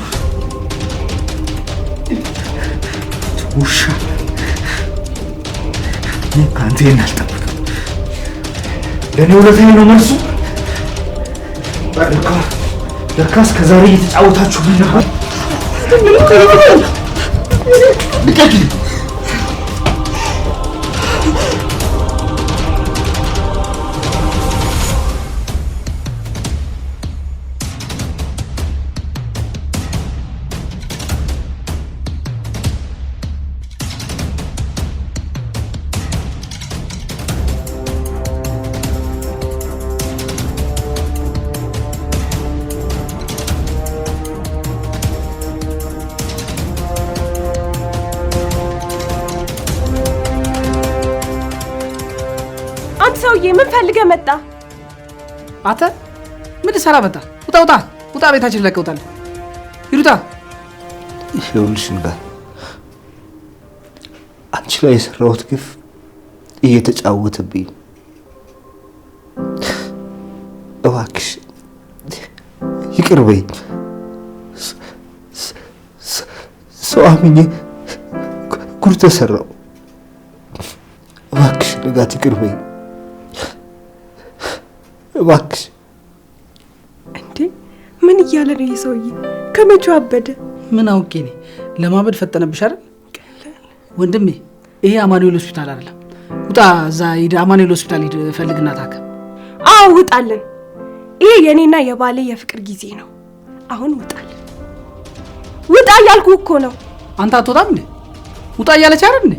ውሻ ከአንተ ይሄን አልጠብቅም። ለእኔ ውለታዬ ነው መልሱ። ለካ እስከ ዛሬ እየተጫወታችሁብኝ ነበር። ልቀቂኝ። ሰውዬ ምን ፈልገህ መጣ? አንተ ምን ሰራ መጣ? ውጣ ቤታችን ለቀውታል። ይሩታ ይኸውልሽ ጋር አንቺ ላይ የሰራሁት ግፍ እየተጫወተብኝ፣ እባክሽ ይቅር በይ። ሰው አምኜ ጉድ ተሰራው። እባክሽ ንጋት ይቅር በይ እባክሽ። እንዴ ምን እያለ ነው ይህ ሰውዬ? ከመቼው አበደ? ምን አውቄ እኔ ለማበድ ፈጠነብሽ አይደል? ወንድሜ ይሄ አማኑኤል ሆስፒታል አይደለም። ውጣ፣ እዛ ሂድ፣ አማኑኤል ሆስፒታል ሂድ፣ ፈልግና ታከም። አዎ ውጣለን። ይሄ የኔና የባሌ የፍቅር ጊዜ ነው። አሁን ውጣለን። ውጣ እያልኩ እኮ ነው። አንተ አትወጣም እንዴ? ውጣ እያለች አይደል እንዴ?